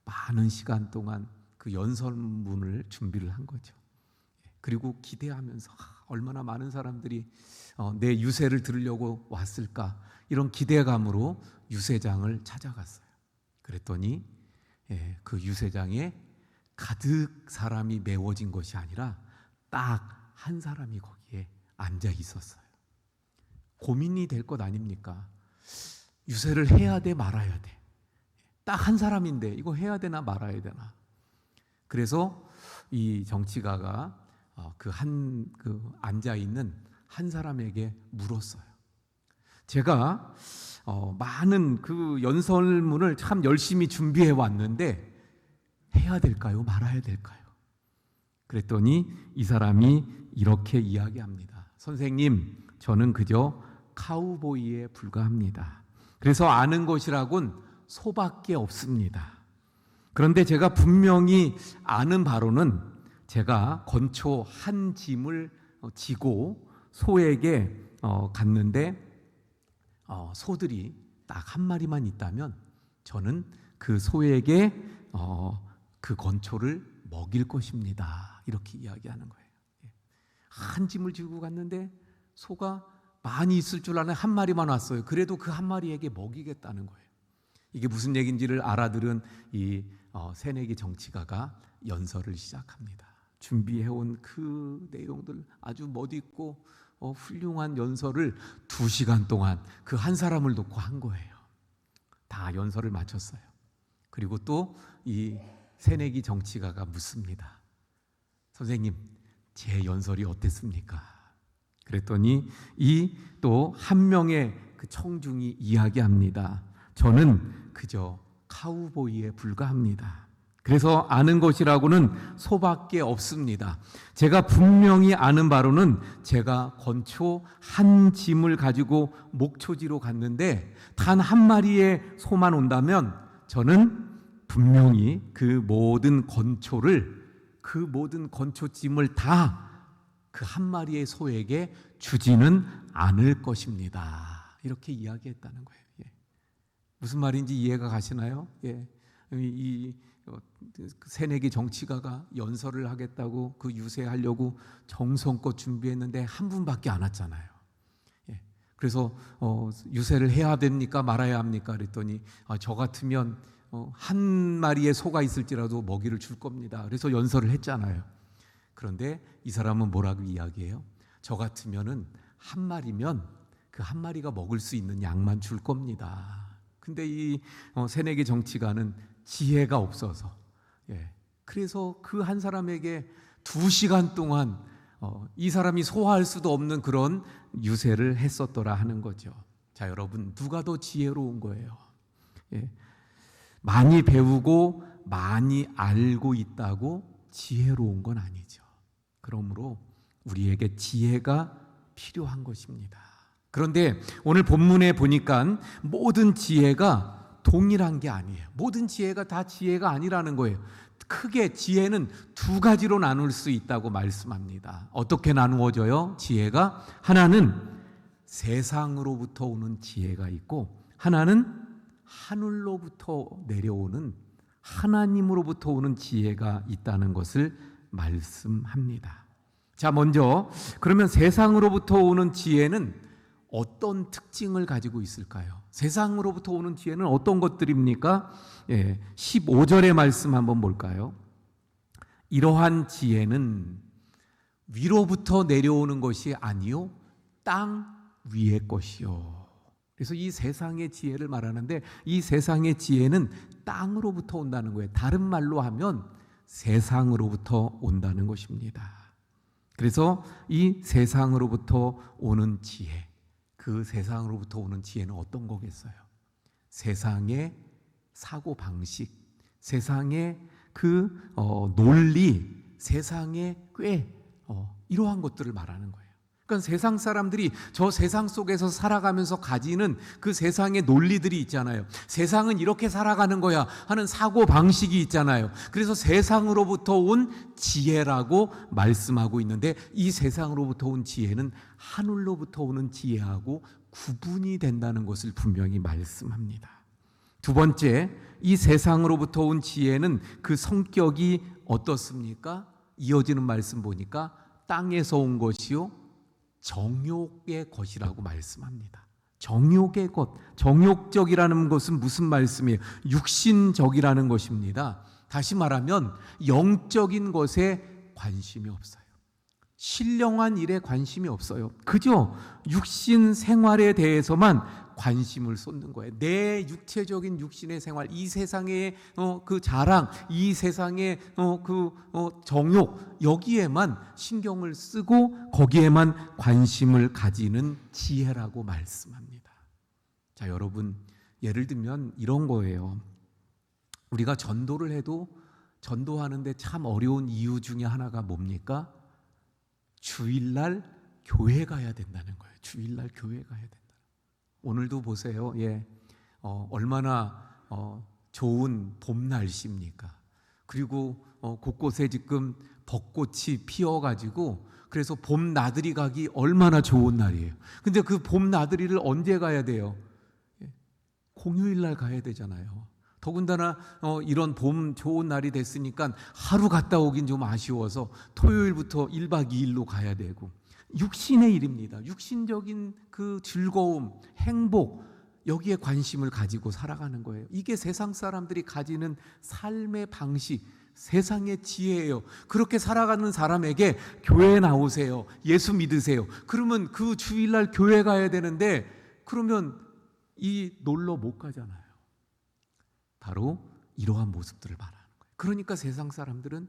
많은 시간 동안 그 연설문을 준비를 한 거죠. 그리고 기대하면서 얼마나 많은 사람들이 내 유세를 들으려고 왔을까 이런 기대감으로 유세장을 찾아갔어요. 그랬더니 그 유세장에 가득 사람이 메워진 것이 아니라 딱 한 사람이 거기에 앉아 있었어요. 고민이 될 것 아닙니까? 유세를 해야 돼 말아야 돼. 딱 한 사람인데 이거 해야 되나 말아야 되나. 그래서 이 정치가가 그 앉아 있는 한 사람에게 물었어요. 제가 많은 그 연설문을 참 열심히 준비해 왔는데 해야 될까요? 말아야 될까요? 그랬더니 이 사람이 이렇게 이야기합니다. 선생님, 저는 그저 카우보이에 불과합니다. 그래서 아는 것이라곤 소밖에 없습니다. 그런데 제가 분명히 아는 바로는 제가 건초 한 짐을 지고 소에게 갔는데 소들이 딱 한 마리만 있다면 저는 그 소에게 그 건초를 먹일 것입니다. 이렇게 이야기하는 거예요. 한 짐을 지고 갔는데 소가 많이 있을 줄 아는 한 마리만 왔어요. 그래도 그 한 마리에게 먹이겠다는 거예요. 이게 무슨 얘기인지를 알아들은 이 새내기 정치가가 연설을 시작합니다. 준비해온 그 내용들 아주 멋있고 훌륭한 연설을 2시간 동안 그 한 사람을 놓고 한 거예요. 다 연설을 마쳤어요. 그리고 또 이 새내기 정치가가 묻습니다. 선생님, 제 연설이 어땠습니까? 그랬더니 이 또 한 명의 그 청중이 이야기합니다. 저는 그저 카우보이에 불과합니다. 그래서 아는 것이라고는 소밖에 없습니다. 제가 분명히 아는 바로는 제가 건초 한 짐을 가지고 목초지로 갔는데 단 한 마리의 소만 온다면 저는 분명히 그 모든 건초짐을 다 그 한 마리의 소에게 주지는 않을 것입니다. 이렇게 이야기했다는 거예요. 예. 무슨 말인지 이해가 가시나요? 예. 그 새내기 정치가가 연설을 하겠다고 그 유세하려고 정성껏 준비했는데 한 분밖에 안 왔잖아요. 예. 그래서 유세를 해야 됩니까 말아야 합니까? 그랬더니 저 같으면 한 마리의 소가 있을지라도 먹이를 줄 겁니다. 그래서 연설을 했잖아요. 그런데 이 사람은 뭐라고 이야기해요? 저 같으면은 한 마리면 그 한 마리가 먹을 수 있는 양만 줄 겁니다. 근데 이 새내기 정치가는 지혜가 없어서, 예, 그래서 그 한 사람에게 2시간 동안 이 사람이 소화할 수도 없는 그런 유세를 했었더라 하는 거죠. 자, 여러분, 누가 더 지혜로운 거예요? 예, 많이 배우고 많이 알고 있다고 지혜로운 건 아니죠. 그러므로 우리에게 지혜가 필요한 것입니다. 그런데 오늘 본문에 보니까 모든 지혜가 동일한 게 아니에요. 모든 지혜가 다 지혜가 아니라는 거예요. 크게 지혜는 2가지로 나눌 수 있다고 말씀합니다. 어떻게 나누어져요? 지혜가 하나는 세상으로부터 오는 지혜가 있고 하나는 하늘로부터 내려오는 하나님으로부터 오는 지혜가 있다는 것을 말씀합니다. 자, 먼저 그러면 세상으로부터 오는 지혜는 어떤 특징을 가지고 있을까요? 세상으로부터 오는 지혜는 어떤 것들입니까? 15절의 말씀 한번 볼까요? 이러한 지혜는 위로부터 내려오는 것이 아니요 땅 위의 것이요. 그래서 이 세상의 지혜를 말하는데 이 세상의 지혜는 땅으로부터 온다는 거예요. 다른 말로 하면 세상으로부터 온다는 것입니다. 그래서 이 세상으로부터 오는 지혜, 그 세상으로부터 오는 지혜는 어떤 거겠어요? 세상의 사고방식, 세상의 그 논리, 세상의 꾀, 이러한 것들을 말하는 거예요. 그러니까 세상 사람들이 저 세상 속에서 살아가면서 가지는 그 세상의 논리들이 있잖아요. 세상은 이렇게 살아가는 거야 하는 사고방식이 있잖아요. 그래서 세상으로부터 온 지혜라고 말씀하고 있는데 이 세상으로부터 온 지혜는 하늘로부터 오는 지혜하고 구분이 된다는 것을 분명히 말씀합니다. 두 번째, 이 세상으로부터 온 지혜는 그 성격이 어떻습니까? 이어지는 말씀 보니까 땅에서 온 것이요 정욕의 것이라고 말씀합니다. 정욕의 것, 정욕적이라는 것은 무슨 말씀이에요? 육신적이라는 것입니다. 다시 말하면 영적인 것에 관심이 없어요. 신령한 일에 관심이 없어요. 그저 육신 생활에 대해서만 관심을 쏟는 거예요. 내 육체적인 육신의 생활, 이 세상의 그 자랑, 이 세상의 정욕, 여기에만 신경을 쓰고 거기에만 관심을 가지는 지혜라고 말씀합니다. 자, 여러분, 예를 들면 이런 거예요. 우리가 전도를 해도 전도하는데 참 어려운 이유 중에 하나가 뭡니까? 주일날 교회 가야 된다는 거예요. 주일날 교회 가야 된다. 오늘도 보세요. 얼마나 좋은 봄 날씨입니까? 그리고 곳곳에 지금 벚꽃이 피어가지고 그래서 봄 나들이 가기 얼마나 좋은 날이에요. 근데 그 봄 나들이를 언제 가야 돼요? 공휴일날 가야 되잖아요. 더군다나 이런 봄 좋은 날이 됐으니까 하루 갔다 오긴 좀 아쉬워서 토요일부터 1박 2일로 가야 되고 육신의 일입니다. 육신적인 그 즐거움, 행복, 여기에 관심을 가지고 살아가는 거예요. 이게 세상 사람들이 가지는 삶의 방식, 세상의 지혜예요. 그렇게 살아가는 사람에게 교회에 나오세요. 예수 믿으세요. 그러면 그 주일날 교회 가야 되는데 그러면 이 놀러 못 가잖아요. 바로 이러한 모습들을 말하는 거예요. 그러니까 세상 사람들은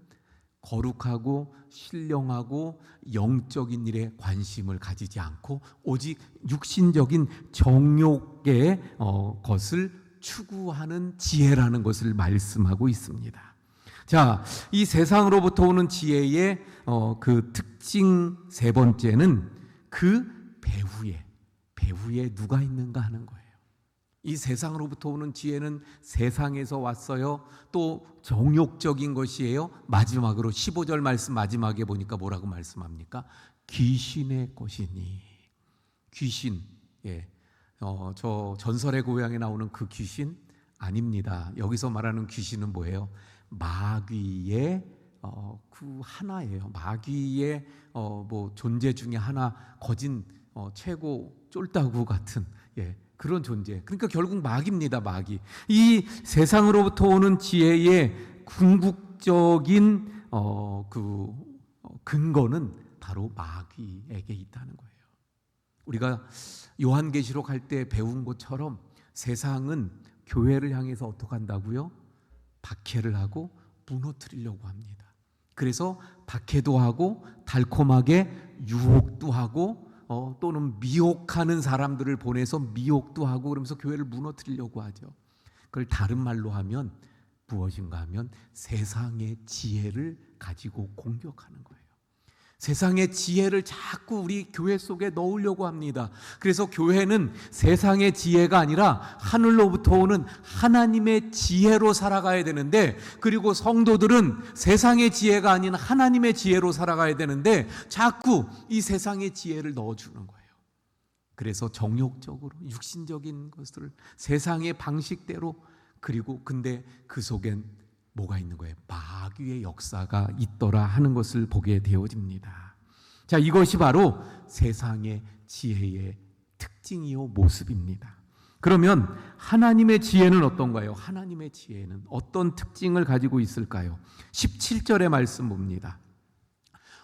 거룩하고 신령하고 영적인 일에 관심을 가지지 않고 오직 육신적인 정욕의 것을 추구하는 지혜라는 것을 말씀하고 있습니다. 자, 이 세상으로부터 오는 지혜의 그 특징 세 번째는 그 배후에 누가 있는가 하는 거예요. 이 세상으로부터 오는 지혜는 세상에서 왔어요. 또 정욕적인 것이에요. 마지막으로 15절 말씀 마지막에 보니까 뭐라고 말씀합니까? 귀신의 것이니. 귀신. 예. 저 전설의 고향에 나오는 그 귀신 아닙니다. 여기서 말하는 귀신은 뭐예요? 마귀의 그 하나예요. 마귀의 뭐 존재 중에 하나, 거진 최고 쫄따구 같은 그런 존재. 그러니까 결국 마귀입니다. 마귀. 이 세상으로부터 오는 지혜의 궁극적인 그 근거는 바로 마귀에게 있다는 거예요. 우리가 요한계시록 할 때 배운 것처럼 세상은 교회를 향해서 어떻게 한다고요? 박해를 하고 무너뜨리려고 합니다. 그래서 박해도 하고 달콤하게 유혹도 하고 또는 미혹하는 사람들을 보내서 미혹도 하고 그러면서 교회를 무너뜨리려고 하죠. 그걸 다른 말로 하면 무엇인가 하면 세상의 지혜를 가지고 공격하는 거예요. 세상의 지혜를 자꾸 우리 교회 속에 넣으려고 합니다. 그래서 교회는 세상의 지혜가 아니라 하늘로부터 오는 하나님의 지혜로 살아가야 되는데, 그리고 성도들은 세상의 지혜가 아닌 하나님의 지혜로 살아가야 되는데 자꾸 이 세상의 지혜를 넣어주는 거예요. 그래서 정욕적으로 육신적인 것을 세상의 방식대로, 그리고 근데 그 속엔 뭐가 있는 거예요? 마귀의 역사가 있더라 하는 것을 보게 되어집니다. 자, 이것이 바로 세상의 지혜의 특징이요 모습입니다. 그러면 하나님의 지혜는 어떤가요? 하나님의 지혜는 어떤 특징을 가지고 있을까요? 17절의 말씀 봅니다.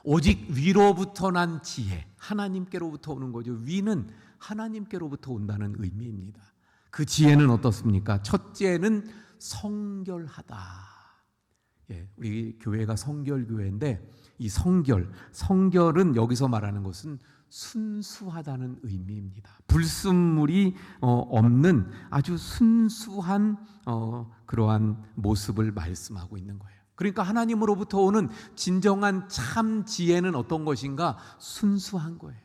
오직 위로부터 난 지혜, 하나님께로부터 오는 거죠. 위는 하나님께로부터 온다는 의미입니다. 그 지혜는 어떻습니까? 첫째는 성결하다. 우리 교회가 성결교회인데 이 성결은 여기서 말하는 것은 순수하다는 의미입니다. 불순물이 없는 아주 순수한 그러한 모습을 말씀하고 있는 거예요. 그러니까 하나님으로부터 오는 진정한 참 지혜는 어떤 것인가? 순수한 거예요.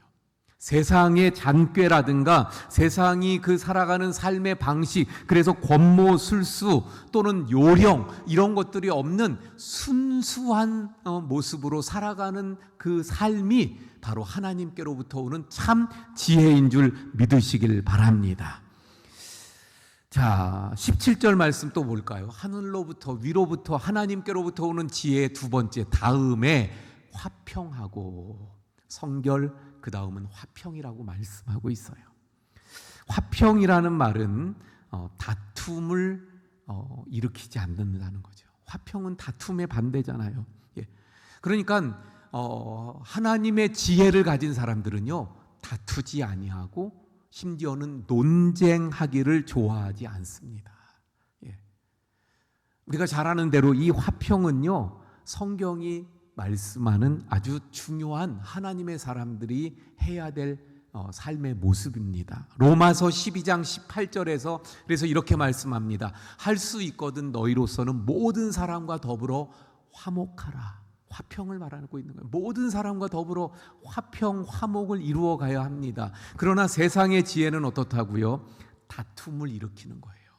세상의 잔꾀라든가 세상이 그 살아가는 삶의 방식, 그래서 권모술수 또는 요령 이런 것들이 없는 순수한 모습으로 살아가는 그 삶이 바로 하나님께로부터 오는 참 지혜인 줄 믿으시길 바랍니다. 자, 17절 말씀 또 볼까요? 하늘로부터 위로부터 하나님께로부터 오는 지혜의 두 번째, 다음에 화평하고 성결, 그 다음은 화평이라고 말씀하고 있어요. 화평이라는 말은 다툼을 일으키지 않는다는 거죠. 화평은 다툼의 반대잖아요. 그러니까 하나님의 지혜를 가진 사람들은요, 다투지 아니하고 심지어는 논쟁하기를 좋아하지 않습니다. 우리가 잘 아는 대로 이 화평은요, 성경이 말씀하는 아주 중요한 하나님의 사람들이 해야 될 삶의 모습입니다. 로마서 12장 18절에서 그래서 이렇게 말씀합니다. 할 수 있거든 너희로서는 모든 사람과 더불어 화목하라. 화평을 말하고 있는 거예요. 모든 사람과 더불어 화평, 화목을 이루어 가야 합니다. 그러나 세상의 지혜는 어떻다고요? 다툼을 일으키는 거예요.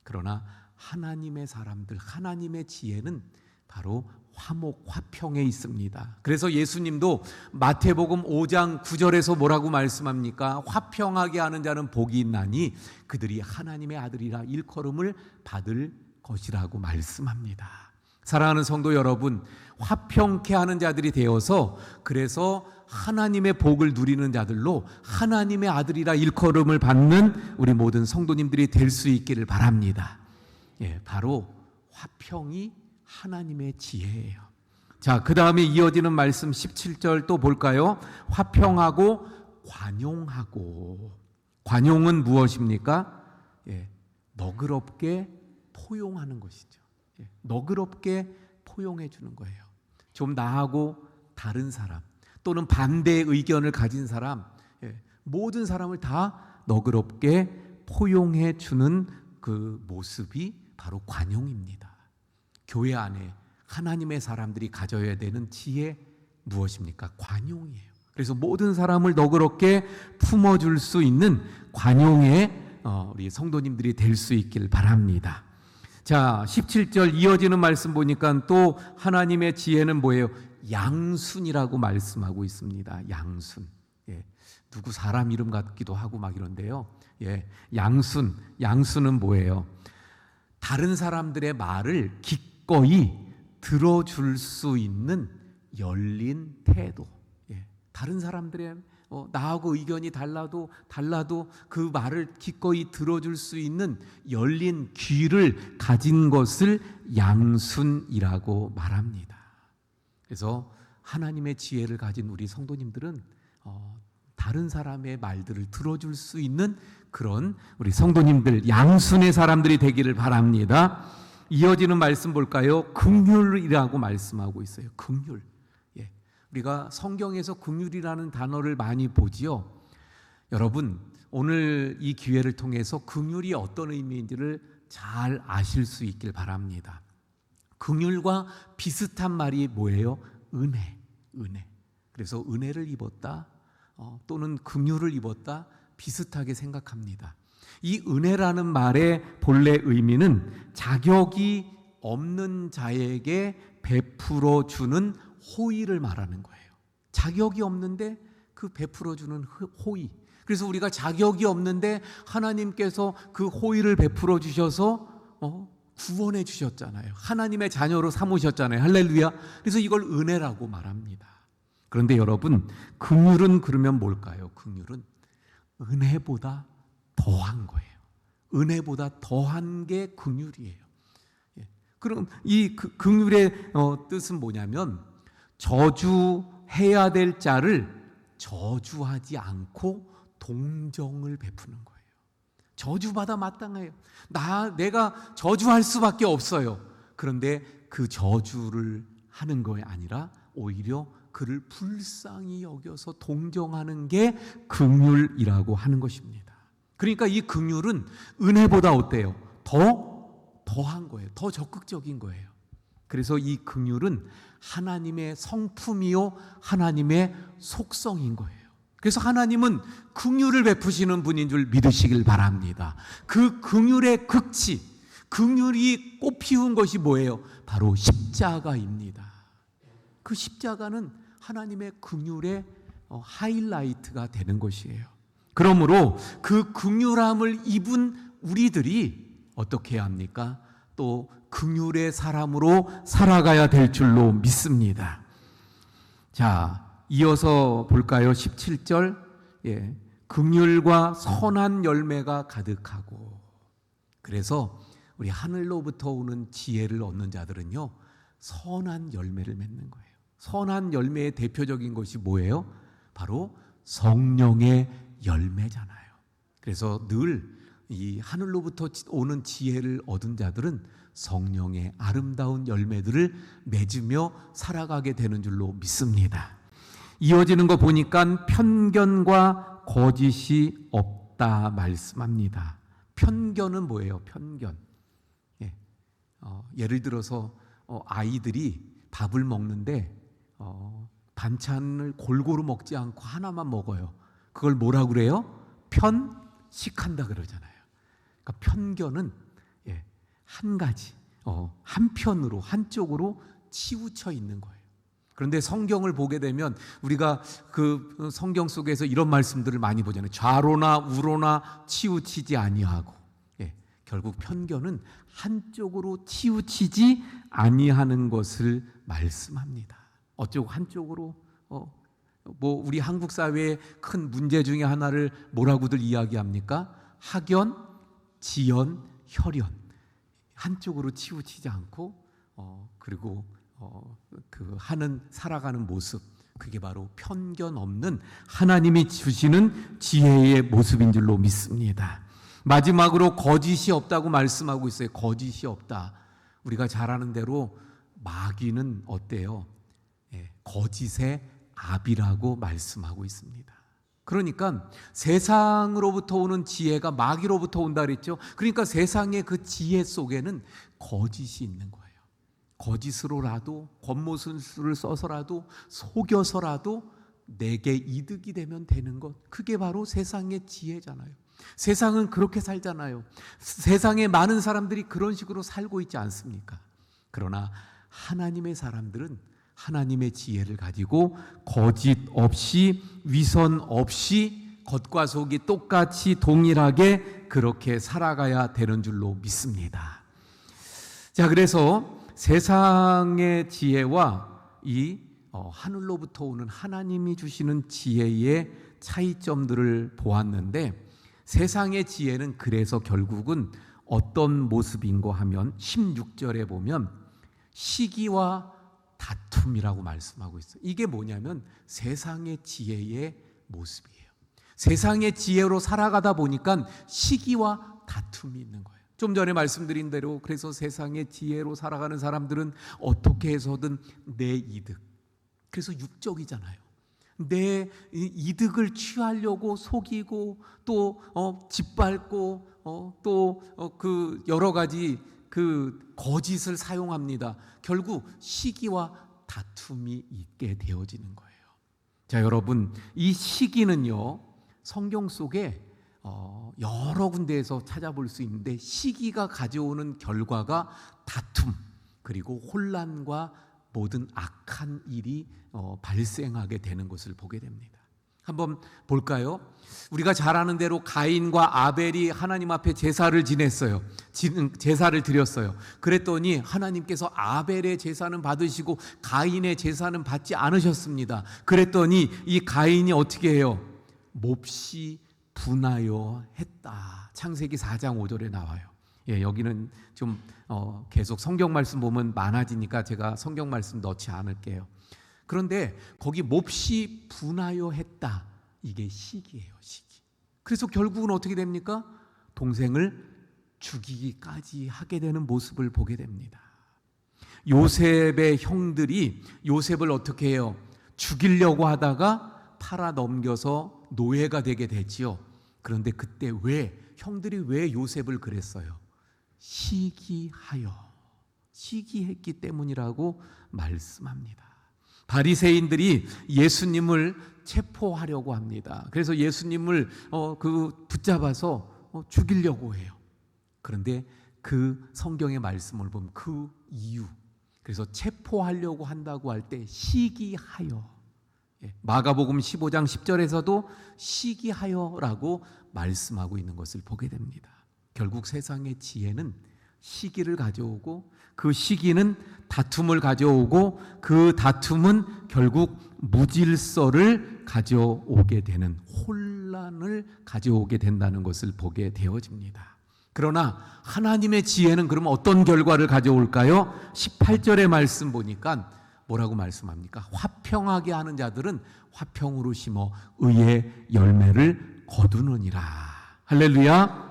그러나 하나님의 사람들, 하나님의 지혜는 바로 화목, 화평에 있습니다. 그래서 예수님도 마태복음 5장 9절에서 뭐라고 말씀합니까? 화평하게 하는 자는 복이 있나니 그들이 하나님의 아들이라 일컬음을 받을 것이라고 말씀합니다. 사랑하는 성도 여러분, 화평케 하는 자들이 되어서 그래서 하나님의 복을 누리는 자들로 하나님의 아들이라 일컬음을 받는 우리 모든 성도님들이 될 수 있기를 바랍니다. 바로 화평이 하나님의 지혜예요. 자, 그 다음에 이어지는 말씀 17절 또 볼까요? 화평하고 관용하고. 관용은 무엇입니까? 너그럽게 포용하는 것이죠. 너그럽게 포용해 주는 거예요. 좀 나하고 다른 사람 또는 반대의 의견을 가진 사람, 모든 사람을 다 너그럽게 포용해 주는 그 모습이 바로 관용입니다. 교회 안에 하나님의 사람들이 가져야 되는 지혜 무엇입니까? 관용이에요. 그래서 모든 사람을 너그럽게 품어줄 수 있는 관용의 우리 성도님들이 될 수 있길 바랍니다. 자, 17절 이어지는 말씀 보니까 또 하나님의 지혜는 뭐예요? 양순이라고 말씀하고 있습니다. 양순. 누구 사람 이름 같기도 하고 막 이런데요. 양순은 뭐예요? 다른 사람들의 말을 기꺼이 들어줄 수 있는 열린 태도. 다른 사람들의 나하고 의견이 달라도 그 말을 기꺼이 들어줄 수 있는 열린 귀를 가진 것을 양순이라고 말합니다. 그래서 하나님의 지혜를 가진 우리 성도님들은 다른 사람의 말들을 들어줄 수 있는 그런 우리 성도님들, 양순의 사람들이 되기를 바랍니다. 이어지는 말씀 볼까요? 긍휼이라고 말씀하고 있어요. 긍휼. 우리가 성경에서 긍휼이라는 단어를 많이 보지요. 여러분, 오늘 이 기회를 통해서 긍휼이 어떤 의미인지를 잘 아실 수 있길 바랍니다. 긍휼과 비슷한 말이 뭐예요? 은혜. 그래서 은혜를 입었다, 또는 긍휼을 입었다, 비슷하게 생각합니다. 이 은혜라는 말의 본래 의미는 자격이 없는 자에게 베풀어 주는 호의를 말하는 거예요. 자격이 없는데 그 베풀어 주는 호의. 그래서 우리가 자격이 없는데 하나님께서 그 호의를 베풀어 주셔서 구원해 주셨잖아요. 하나님의 자녀로 삼으셨잖아요. 할렐루야. 그래서 이걸 은혜라고 말합니다. 그런데 여러분, 긍휼은 그러면 뭘까요? 긍휼은 은혜보다 더한 거예요. 은혜보다 더한 게 긍휼이에요. 그럼 이 긍휼의 뜻은 뭐냐면 저주해야 될 자를 저주하지 않고 동정을 베푸는 거예요. 저주받아 마땅해요. 내가 저주할 수밖에 없어요. 그런데 그 저주를 하는 것이 아니라 오히려 그를 불쌍히 여겨서 동정하는 게 긍휼이라고 하는 것입니다. 그러니까 이 긍휼은 은혜보다 어때요? 더한 거예요. 더 적극적인 거예요. 그래서 이 긍휼은 하나님의 성품이요, 하나님의 속성인 거예요. 그래서 하나님은 긍휼을 베푸시는 분인 줄 믿으시길 바랍니다. 그 긍휼의 극치, 긍휼이 꽃피운 것이 뭐예요? 바로 십자가입니다. 그 십자가는 하나님의 긍휼의 하이라이트가 되는 것이에요. 그러므로 그 긍휼함을 입은 우리들이 어떻게 해야 합니까? 또 긍휼의 사람으로 살아가야 될 줄로 믿습니다. 자, 이어서 볼까요? 17절. 긍휼과 선한 열매가 가득하고. 그래서 우리 하늘로부터 오는 지혜를 얻는 자들은요, 선한 열매를 맺는 거예요. 선한 열매의 대표적인 것이 뭐예요? 바로 성령의 열매잖아요. 그래서 늘 이 하늘로부터 오는 지혜를 얻은 자들은 성령의 아름다운 열매들을 맺으며 살아가게 되는 줄로 믿습니다. 이어지는 거 보니까 편견과 거짓이 없다 말씀합니다. 편견은 뭐예요? 편견. 예를 들어서 아이들이 밥을 먹는데 반찬을 골고루 먹지 않고 하나만 먹어요. 그걸 뭐라고 그래요? 편식한다 그러잖아요. 그러니까 편견은 한 가지, 한편으로, 한쪽으로 치우쳐 있는 거예요. 그런데 성경을 보게 되면 우리가 그 성경 속에서 이런 말씀들을 많이 보잖아요. 좌로나 우로나 치우치지 아니하고. 결국 편견은 한쪽으로 치우치지 아니하는 것을 말씀합니다. 어쩌고 한쪽으로 우리 한국 사회의 큰 문제 중에 하나를 뭐라고들 이야기합니까? 학연, 지연, 혈연. 한쪽으로 치우치지 않고 그리고 그 하는 살아가는 모습, 그게 바로 편견 없는 하나님이 주시는 지혜의 모습인 줄로 믿습니다. 마지막으로 거짓이 없다고 말씀하고 있어요. 거짓이 없다. 우리가 잘 아는 대로 마귀는 어때요? 거짓의 압이라고 말씀하고 있습니다. 그러니까 세상으로부터 오는 지혜가 마귀로부터 온다 그랬죠. 그러니까 세상의 그 지혜 속에는 거짓이 있는 거예요. 거짓으로라도, 겉모술을 써서라도, 속여서라도 내게 이득이 되면 되는 것, 그게 바로 세상의 지혜잖아요. 세상은 그렇게 살잖아요. 세상에 많은 사람들이 그런 식으로 살고 있지 않습니까? 그러나 하나님의 사람들은 하나님의 지혜를 가지고 거짓 없이, 위선 없이, 겉과 속이 똑같이 동일하게 그렇게 살아가야 되는 줄로 믿습니다. 자, 그래서 세상의 지혜와 이 하늘로부터 오는 하나님이 주시는 지혜의 차이점들을 보았는데, 세상의 지혜는 그래서 결국은 어떤 모습인가 하면 16절에 보면 시기와 다툼이라고 말씀하고 있어요. 이게 뭐냐면 세상의 지혜의 모습이에요. 세상의 지혜로 살아가다 보니까 시기와 다툼이 있는 거예요. 좀 전에 말씀드린 대로 그래서 세상의 지혜로 살아가는 사람들은 어떻게 해서든 내 이득, 그래서 육적이잖아요. 내 이득을 취하려고 속이고 또 짓밟고 또 그 여러 가지 그 거짓을 사용합니다. 결국 시기와 다툼이 있게 되어지는 거예요. 자, 여러분, 이 시기는요 성경 속에 여러 군데에서 찾아볼 수 있는데, 시기가 가져오는 결과가 다툼, 그리고 혼란과 모든 악한 일이 발생하게 되는 것을 보게 됩니다. 한번 볼까요? 우리가 잘 아는 대로 가인과 아벨이 하나님 앞에 제사를 지냈어요. 제사를 드렸어요. 그랬더니 하나님께서 아벨의 제사는 받으시고 가인의 제사는 받지 않으셨습니다. 그랬더니 이 가인이 어떻게 해요? 몹시 분하여 했다. 창세기 4장 5절에 나와요. 여기는 좀 계속 성경 말씀 보면 많아지니까 제가 성경 말씀 넣지 않을게요. 그런데 거기 몹시 분하여 했다, 이게 시기예요, 시기. 그래서 결국은 어떻게 됩니까? 동생을 죽이기까지 하게 되는 모습을 보게 됩니다. 요셉의 형들이 요셉을 어떻게 해요? 죽이려고 하다가 팔아 넘겨서 노예가 되게 되지요. 그런데 그때 형들이 왜 요셉을 그랬어요? 시기했기 때문이라고 말씀합니다. 바리새인들이 예수님을 체포하려고 합니다. 그래서 예수님을 붙잡아서 죽이려고 해요. 그런데 그 성경의 말씀을 보면 그 이유, 그래서 체포하려고 한다고 할 때 시기하여, 마가복음 15장 10절에서도 시기하여라고 말씀하고 있는 것을 보게 됩니다. 결국 세상의 지혜는 시기를 가져오고, 그 시기는 다툼을 가져오고, 그 다툼은 결국 무질서를 가져오게 되는, 혼란을 가져오게 된다는 것을 보게 되어집니다. 그러나 하나님의 지혜는 그러면 어떤 결과를 가져올까요? 18절의 말씀 보니까 뭐라고 말씀합니까? 화평하게 하는 자들은 화평으로 심어 의의 열매를 거두느니라. 할렐루야.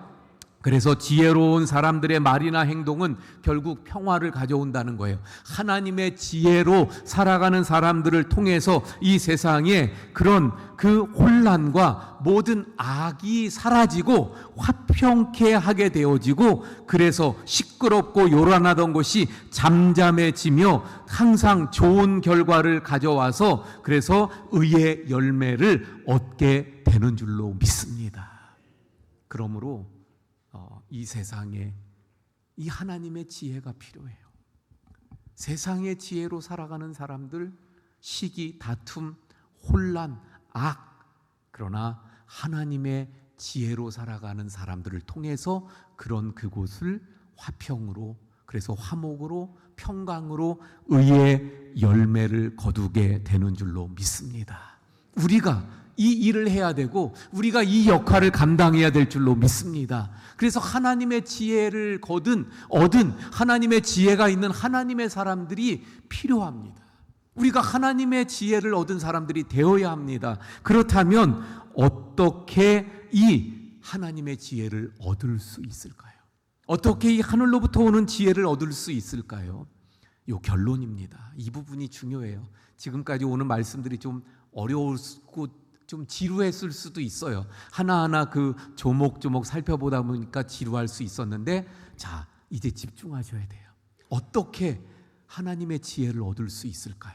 그래서 지혜로운 사람들의 말이나 행동은 결국 평화를 가져온다는 거예요. 하나님의 지혜로 살아가는 사람들을 통해서 이 세상에 그런 그 혼란과 모든 악이 사라지고 화평케 하게 되어지고, 그래서 시끄럽고 요란하던 것이 잠잠해지며 항상 좋은 결과를 가져와서 그래서 의의 열매를 얻게 되는 줄로 믿습니다. 그러므로 이 세상에 이 하나님의 지혜가 필요해요. 세상의 지혜로 살아가는 사람들, 시기, 다툼, 혼란, 악, 그러나 하나님의 지혜로 살아가는 사람들을 통해서 그런 그곳을 화평으로, 그래서 화목으로, 평강으로 의의 열매를 거두게 되는 줄로 믿습니다. 우리가 이 일을 해야 되고 우리가 이 역할을 감당해야 될 줄로 믿습니다. 그래서 하나님의 지혜를 얻은 하나님의 지혜가 있는 하나님의 사람들이 필요합니다. 우리가 하나님의 지혜를 얻은 사람들이 되어야 합니다. 그렇다면 어떻게 이 하나님의 지혜를 얻을 수 있을까요? 어떻게 이 하늘로부터 오는 지혜를 얻을 수 있을까요? 요 결론입니다. 이 부분이 중요해요. 지금까지 오는 말씀들이 좀 어려웠고 좀 지루했을 수도 있어요. 하나하나 그 조목조목 살펴보다 보니까 지루할 수 있었는데, 자, 이제 집중하셔야 돼요. 어떻게 하나님의 지혜를 얻을 수 있을까요?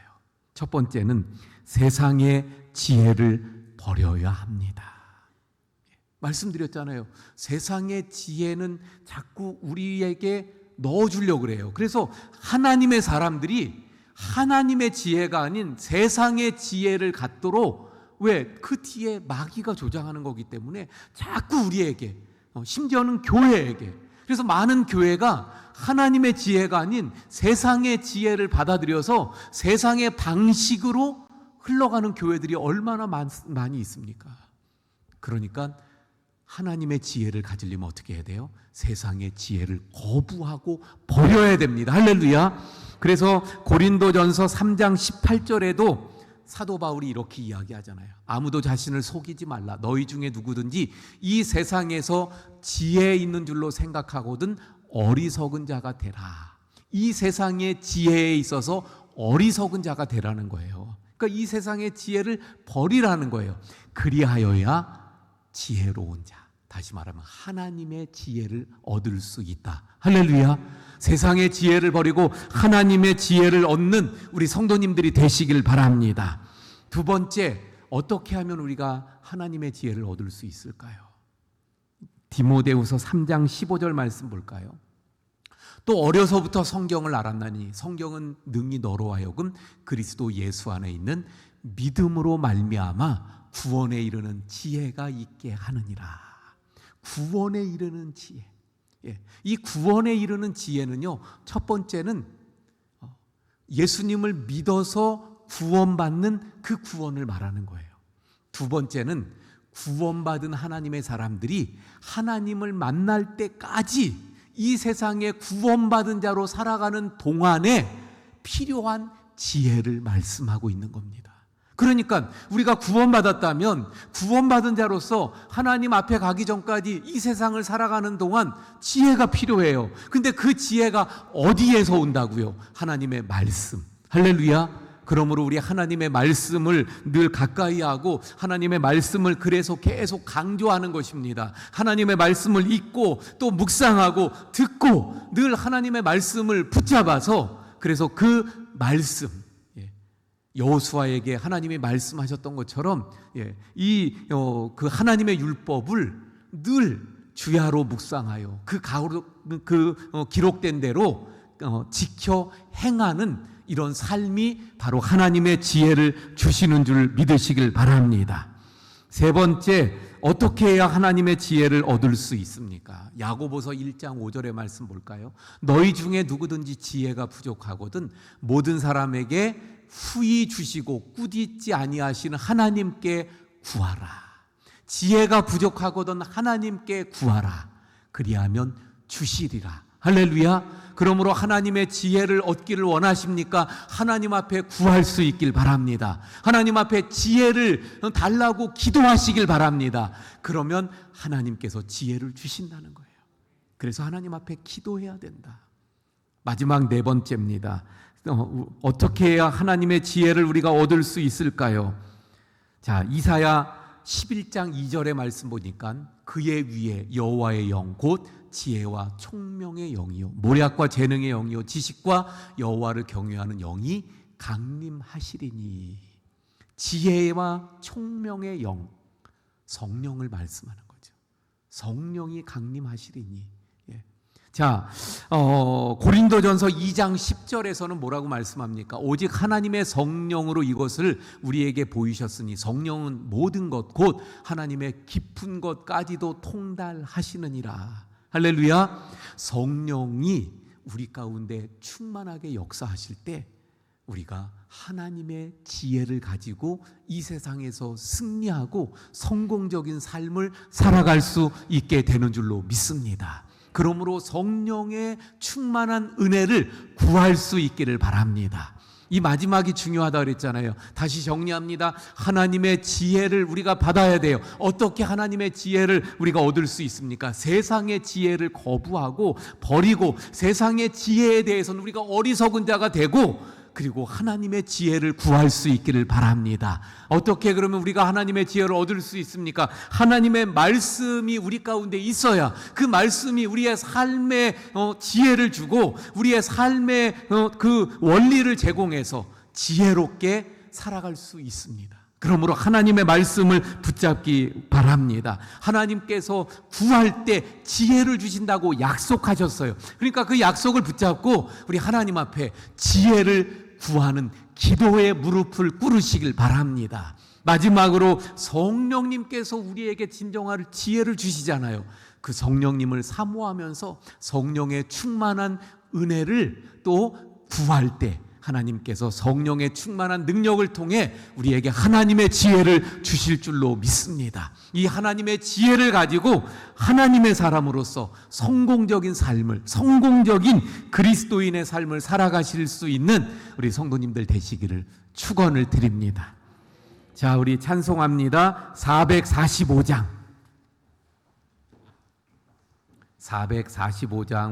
첫 번째는 세상의 지혜를 버려야 합니다. 말씀드렸잖아요. 세상의 지혜는 자꾸 우리에게 넣어주려고 그래요. 그래서 하나님의 사람들이 하나님의 지혜가 아닌 세상의 지혜를 갖도록, 왜? 그 뒤에 마귀가 조장하는 거기 때문에 자꾸 우리에게, 심지어는 교회에게, 그래서 많은 교회가 하나님의 지혜가 아닌 세상의 지혜를 받아들여서 세상의 방식으로 흘러가는 교회들이 얼마나 많이 있습니까? 그러니까 하나님의 지혜를 가지려면 어떻게 해야 돼요? 세상의 지혜를 거부하고 버려야 됩니다. 할렐루야. 그래서 고린도전서 3장 18절에도 사도 바울이 이렇게 이야기하잖아요. 아무도 자신을 속이지 말라. 너희 중에 누구든지 이 세상에서 지혜 있는 줄로 생각하거든 어리석은 자가 되라. 이 세상의 지혜에 있어서 어리석은 자가 되라는 거예요. 그러니까 이 세상의 지혜를 버리라는 거예요. 그리하여야 지혜로운 자, 다시 말하면 하나님의 지혜를 얻을 수 있다. 할렐루야. 세상의 지혜를 버리고 하나님의 지혜를 얻는 우리 성도님들이 되시길 바랍니다. 두 번째, 어떻게 하면 우리가 하나님의 지혜를 얻을 수 있을까요? 디모데후서 3장 15절 말씀 볼까요? 또 어려서부터 성경을 알았나니 성경은 능히 너로 하여금 그리스도 예수 안에 있는 믿음으로 말미암아 구원에 이르는 지혜가 있게 하느니라. 구원에 이르는 지혜. 이 구원에 이르는 지혜는요, 첫 번째는 예수님을 믿어서 구원받는 그 구원을 말하는 거예요. 두 번째는 구원받은 하나님의 사람들이 하나님을 만날 때까지 이 세상에 구원받은 자로 살아가는 동안에 필요한 지혜를 말씀하고 있는 겁니다. 그러니까 우리가 구원받았다면 구원받은 자로서 하나님 앞에 가기 전까지 이 세상을 살아가는 동안 지혜가 필요해요. 근데 그 지혜가 어디에서 온다고요? 하나님의 말씀. 할렐루야. 그러므로 우리 하나님의 말씀을 늘 가까이 하고 하나님의 말씀을 그래서 계속 강조하는 것입니다. 하나님의 말씀을 읽고 또 묵상하고 듣고 늘 하나님의 말씀을 붙잡아서, 그래서 그 말씀, 여호수아에게 하나님이 말씀하셨던 것처럼 그 하나님의 율법을 늘 주야로 묵상하여 기록된 대로 지켜 행하는 이런 삶이 바로 하나님의 지혜를 주시는 줄 믿으시길 바랍니다. 세 번째, 어떻게 해야 하나님의 지혜를 얻을 수 있습니까? 야고보서 1장 5절의 말씀 볼까요? 너희 중에 누구든지 지혜가 부족하거든 모든 사람에게 후히 주시고 꾸짖지 아니하시는 하나님께 구하라. 지혜가 부족하거든 하나님께 구하라. 그리하면 주시리라. 할렐루야. 그러므로 하나님의 지혜를 얻기를 원하십니까? 하나님 앞에 구할 수 있길 바랍니다. 하나님 앞에 지혜를 달라고 기도하시길 바랍니다. 그러면 하나님께서 지혜를 주신다는 거예요. 그래서 하나님 앞에 기도해야 된다. 마지막 네 번째입니다. 어떻게 해야 하나님의 지혜를 우리가 얻을 수 있을까요? 자, 이사야 11장 2절의 말씀 보니까 그의 위에 여호와의 영 곧 지혜와 총명의 영이요 모략과 재능의 영이요 지식과 여호와를 경외하는 영이 강림하시리니. 지혜와 총명의 영, 성령을 말씀하는 거죠. 성령이 강림하시리니. 자, 고린도전서 2장 10절에서는 뭐라고 말씀합니까? 오직 하나님의 성령으로 이것을 우리에게 보이셨으니 성령은 모든 것 곧 하나님의 깊은 것까지도 통달하시느니라. 할렐루야. 성령이 우리 가운데 충만하게 역사하실 때 우리가 하나님의 지혜를 가지고 이 세상에서 승리하고 성공적인 삶을 살아갈 수 있게 되는 줄로 믿습니다. 그러므로 성령의 충만한 은혜를 구할 수 있기를 바랍니다. 이 마지막이 중요하다 그랬잖아요. 다시 정리합니다. 하나님의 지혜를 우리가 받아야 돼요. 어떻게 하나님의 지혜를 우리가 얻을 수 있습니까? 세상의 지혜를 거부하고 버리고 세상의 지혜에 대해서는 우리가 어리석은 자가 되고 그리고 하나님의 지혜를 구할 수 있기를 바랍니다. 어떻게 그러면 우리가 하나님의 지혜를 얻을 수 있습니까? 하나님의 말씀이 우리 가운데 있어야 그 말씀이 우리의 삶에 지혜를 주고 우리의 삶의 그 원리를 제공해서 지혜롭게 살아갈 수 있습니다. 그러므로 하나님의 말씀을 붙잡기 바랍니다. 하나님께서 구할 때 지혜를 주신다고 약속하셨어요. 그러니까 그 약속을 붙잡고 우리 하나님 앞에 지혜를 구하는 기도의 무릎을 꿇으시길 바랍니다. 마지막으로 성령님께서 우리에게 진정한 지혜를 주시잖아요. 그 성령님을 사모하면서 성령의 충만한 은혜를 또 구할 때 하나님께서 성령의 충만한 능력을 통해 우리에게 하나님의 지혜를 주실 줄로 믿습니다. 이 하나님의 지혜를 가지고 하나님의 사람으로서 성공적인 삶을, 성공적인 그리스도인의 삶을 살아가실 수 있는 우리 성도님들 되시기를 축원을 드립니다. 자, 우리 찬송합니다. 445장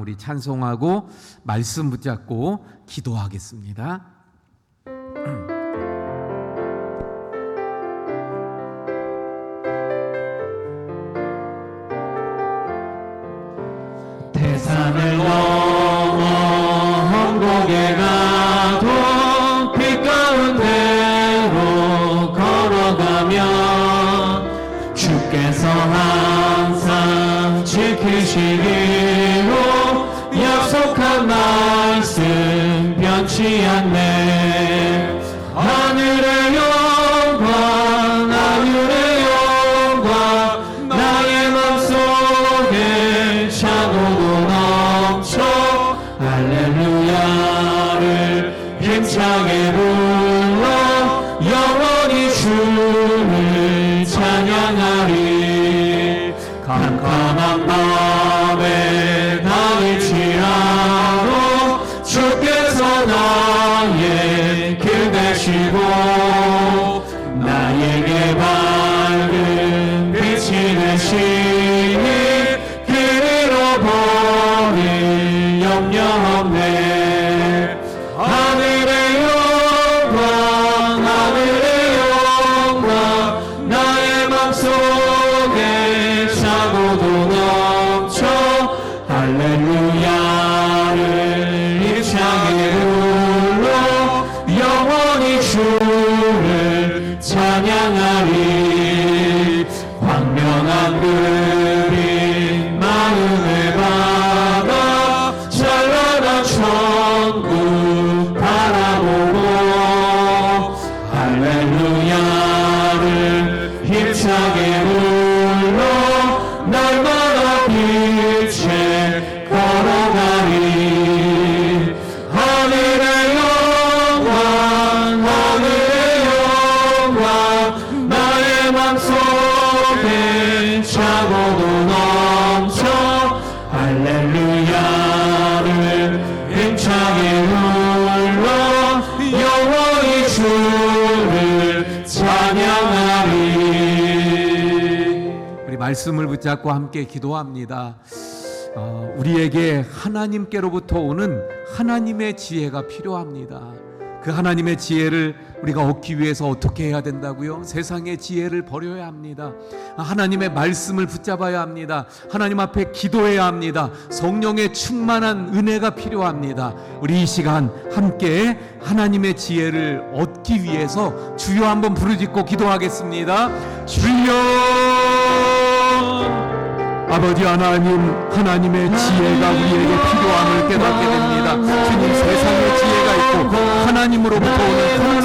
우리 찬송하고 말씀 붙잡고 기도하겠습니다. 태산을 넘어 험곡에 가도 빛 가운데로 걸어가면 주께서 항상 지키시기로 약속한 말씀 변치 않네. 하늘의 영광 하늘의 영광 나의 맘속에 차고도 넘쳐 할렐루야를 힘차게 불러 영원히 주를 찬양하리. 캄캄한 밤에 당일치라도 주께서 나의 길 되시고 나에게 밝은 빛이 되시니 길 잃어버릴 염려 없네. 하늘의 영광 하늘의 영광 나의 맘속에 차고도 넘쳐 할렐루야를 힘차게 불러 영원히 주를 찬양하리. 광명한 그린 마음의 바다 찬란한 천국 바라보고 할렐루야를 힘차게 불러 날마다 빛에 걸어가리. 하늘의 영광 하늘의 영광 나의 맘속에 차고도 넘쳐 할렐루야를 힘차게 불러 영원히 주를 찬양하리. 우리 말씀을 붙잡고 함께 기도합니다. 우리에게 하나님께로부터 오는 하나님의 지혜가 필요합니다. 그 하나님의 지혜를 우리가 얻기 위해서 어떻게 해야 된다고요? 세상의 지혜를 버려야 합니다. 하나님의 말씀을 붙잡아야 합니다. 하나님 앞에 기도해야 합니다. 성령의 충만한 은혜가 필요합니다. 우리 이 시간 함께 하나님의 지혜를 얻기 위해서 주여 한번 부르짖고 기도하겠습니다. 주여! 아버지 하나님, 하나님의 지혜가 우리에게 필요함을 깨닫게 됩니다. 주님, 세상의 지혜가 있고 하나님으로부터 오는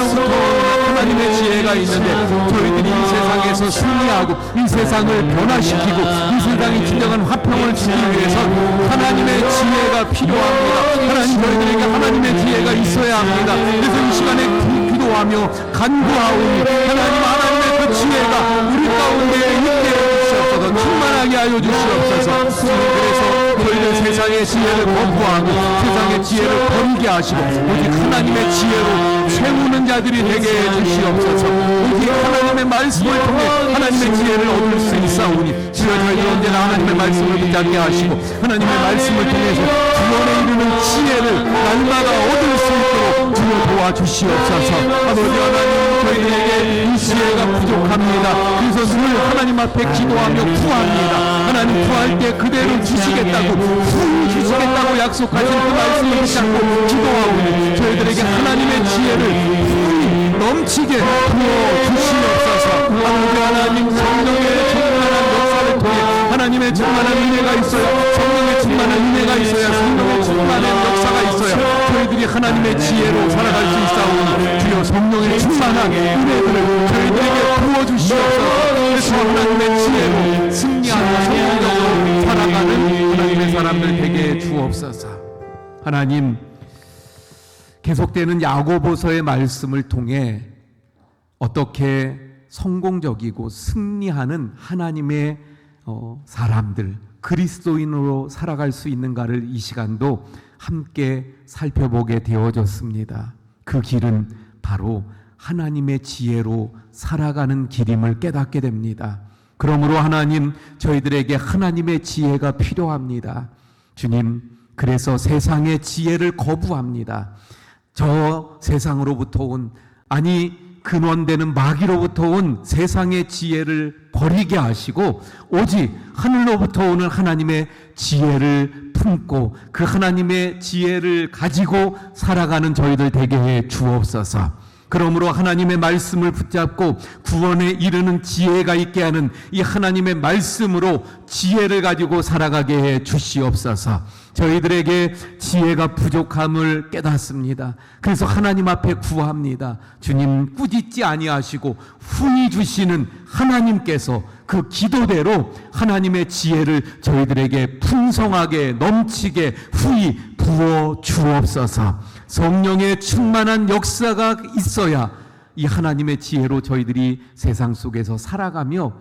하나님의 지혜가 있는데 저희들이 이 세상에서 승리하고 이 세상을 변화시키고 이 세상에 진정한 화평을 주기 위해서 하나님의 지혜가 필요합니다. 하나님, 저희들에게 저희들에게 하나님의 지혜가 있어야 합니다. 그래서 이 시간에 기도하며 간구하오니 하나님의 그 지혜가 우리 가운데 있게 해주시옵소서. 충만하게 하여 주시옵소서. 주님, 그래서 저희들 세상의 지혜를 거부하고 세상의 지혜를 버리게 하시고 오직 하나님의 지혜로 세우는 자들이 되게 해주시옵소서. 오직 하나님의 말씀을 통해 하나님의 지혜를 얻을 수 있사오니 주여, 저희들 언제나 하나님의 말씀을 붙잡게 하시고 하나님의 말씀을 통해서 구원에 이르는 지혜를 날마다 얻을 수 있도록 주여 도와주시옵소서. 아버지 하나님, 저희들에게 이 지혜가 부족합니다. 그래서 늘 하나님 앞에 기도하며 구합니다. 하나님, 구할 때 그대로 주시겠다고, 후히 주시겠다고 약속하신 그 말씀을 붙잡고 기도하오니 저희들에게 하나님의 지혜를 후히 넘치게 부어주시옵소서. 아버지 하나님, 성령의 충만한 역사를 통해 하나님의 충만한 은혜가 있어요. 성령의 충만한 은혜가 있어야, 성령의 충만한 역사가 있어야 저희들이 하나님의 지혜로 살아갈 수 있사오니 주여, 성령의 충만한 은혜들을 저희들에게 부어주시옵소서. 그래서 하나님의 지혜로 승리하는 성령으로 살아가는 하나님의 사람들 되게 주옵소서. 하나님, 계속되는 야고보서의 말씀을 통해 어떻게 성공적이고 승리하는 하나님의 사람들, 그리스도인으로 살아갈 수 있는가를 이 시간도 함께 살펴보게 되어졌습니다. 그 길은 바로 하나님의 지혜로 살아가는 길임을 깨닫게 됩니다. 그러므로 하나님, 저희들에게 하나님의 지혜가 필요합니다. 주님, 그래서 세상의 지혜를 거부합니다. 저 세상으로부터 온, 근원되는 마귀로부터 온 세상의 지혜를 버리게 하시고 오직 하늘로부터 오는 하나님의 지혜를 품고 그 하나님의 지혜를 가지고 살아가는 저희들 되게 해 주옵소서. 그러므로 하나님의 말씀을 붙잡고 구원에 이르는 지혜가 있게 하는 이 하나님의 말씀으로 지혜를 가지고 살아가게 해 주시옵소서. 저희들에게 지혜가 부족함을 깨닫습니다. 그래서 하나님 앞에 구합니다. 주님, 꾸짖지 아니하시고 후히 주시는 하나님께서 그 기도대로 하나님의 지혜를 저희들에게 풍성하게 넘치게 후히 부어 주옵소서. 성령의 충만한 역사가 있어야 이 하나님의 지혜로 저희들이 세상 속에서 살아가며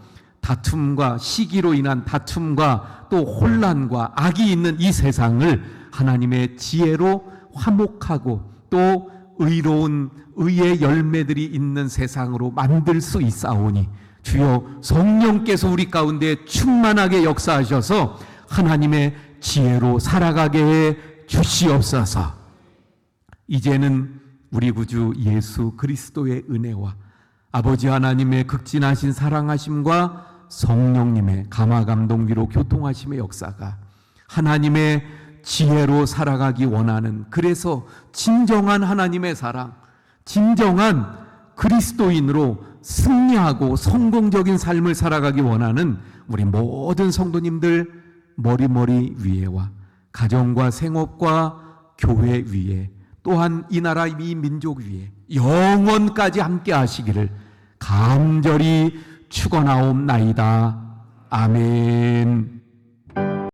다툼과 시기로 인한 다툼과 또 혼란과 악이 있는 이 세상을 하나님의 지혜로 화목하고 또 의로운 의의 열매들이 있는 세상으로 만들 수 있사오니 주여, 성령께서 우리 가운데 충만하게 역사하셔서 하나님의 지혜로 살아가게 해 주시옵소서. 이제는 우리 구주 예수 그리스도의 은혜와 아버지 하나님의 극진하신 사랑하심과 성령님의 감화감동기로 교통하심의 역사가 하나님의 지혜로 살아가기 원하는, 그래서 진정한 하나님의 사랑, 진정한 그리스도인으로 승리하고 성공적인 삶을 살아가기 원하는 우리 모든 성도님들 머리머리 위에와 가정과 생업과 교회 위에 또한 이 나라 이 민족 위에 영원까지 함께 하시기를 간절히 축원하옵나이다. 아멘.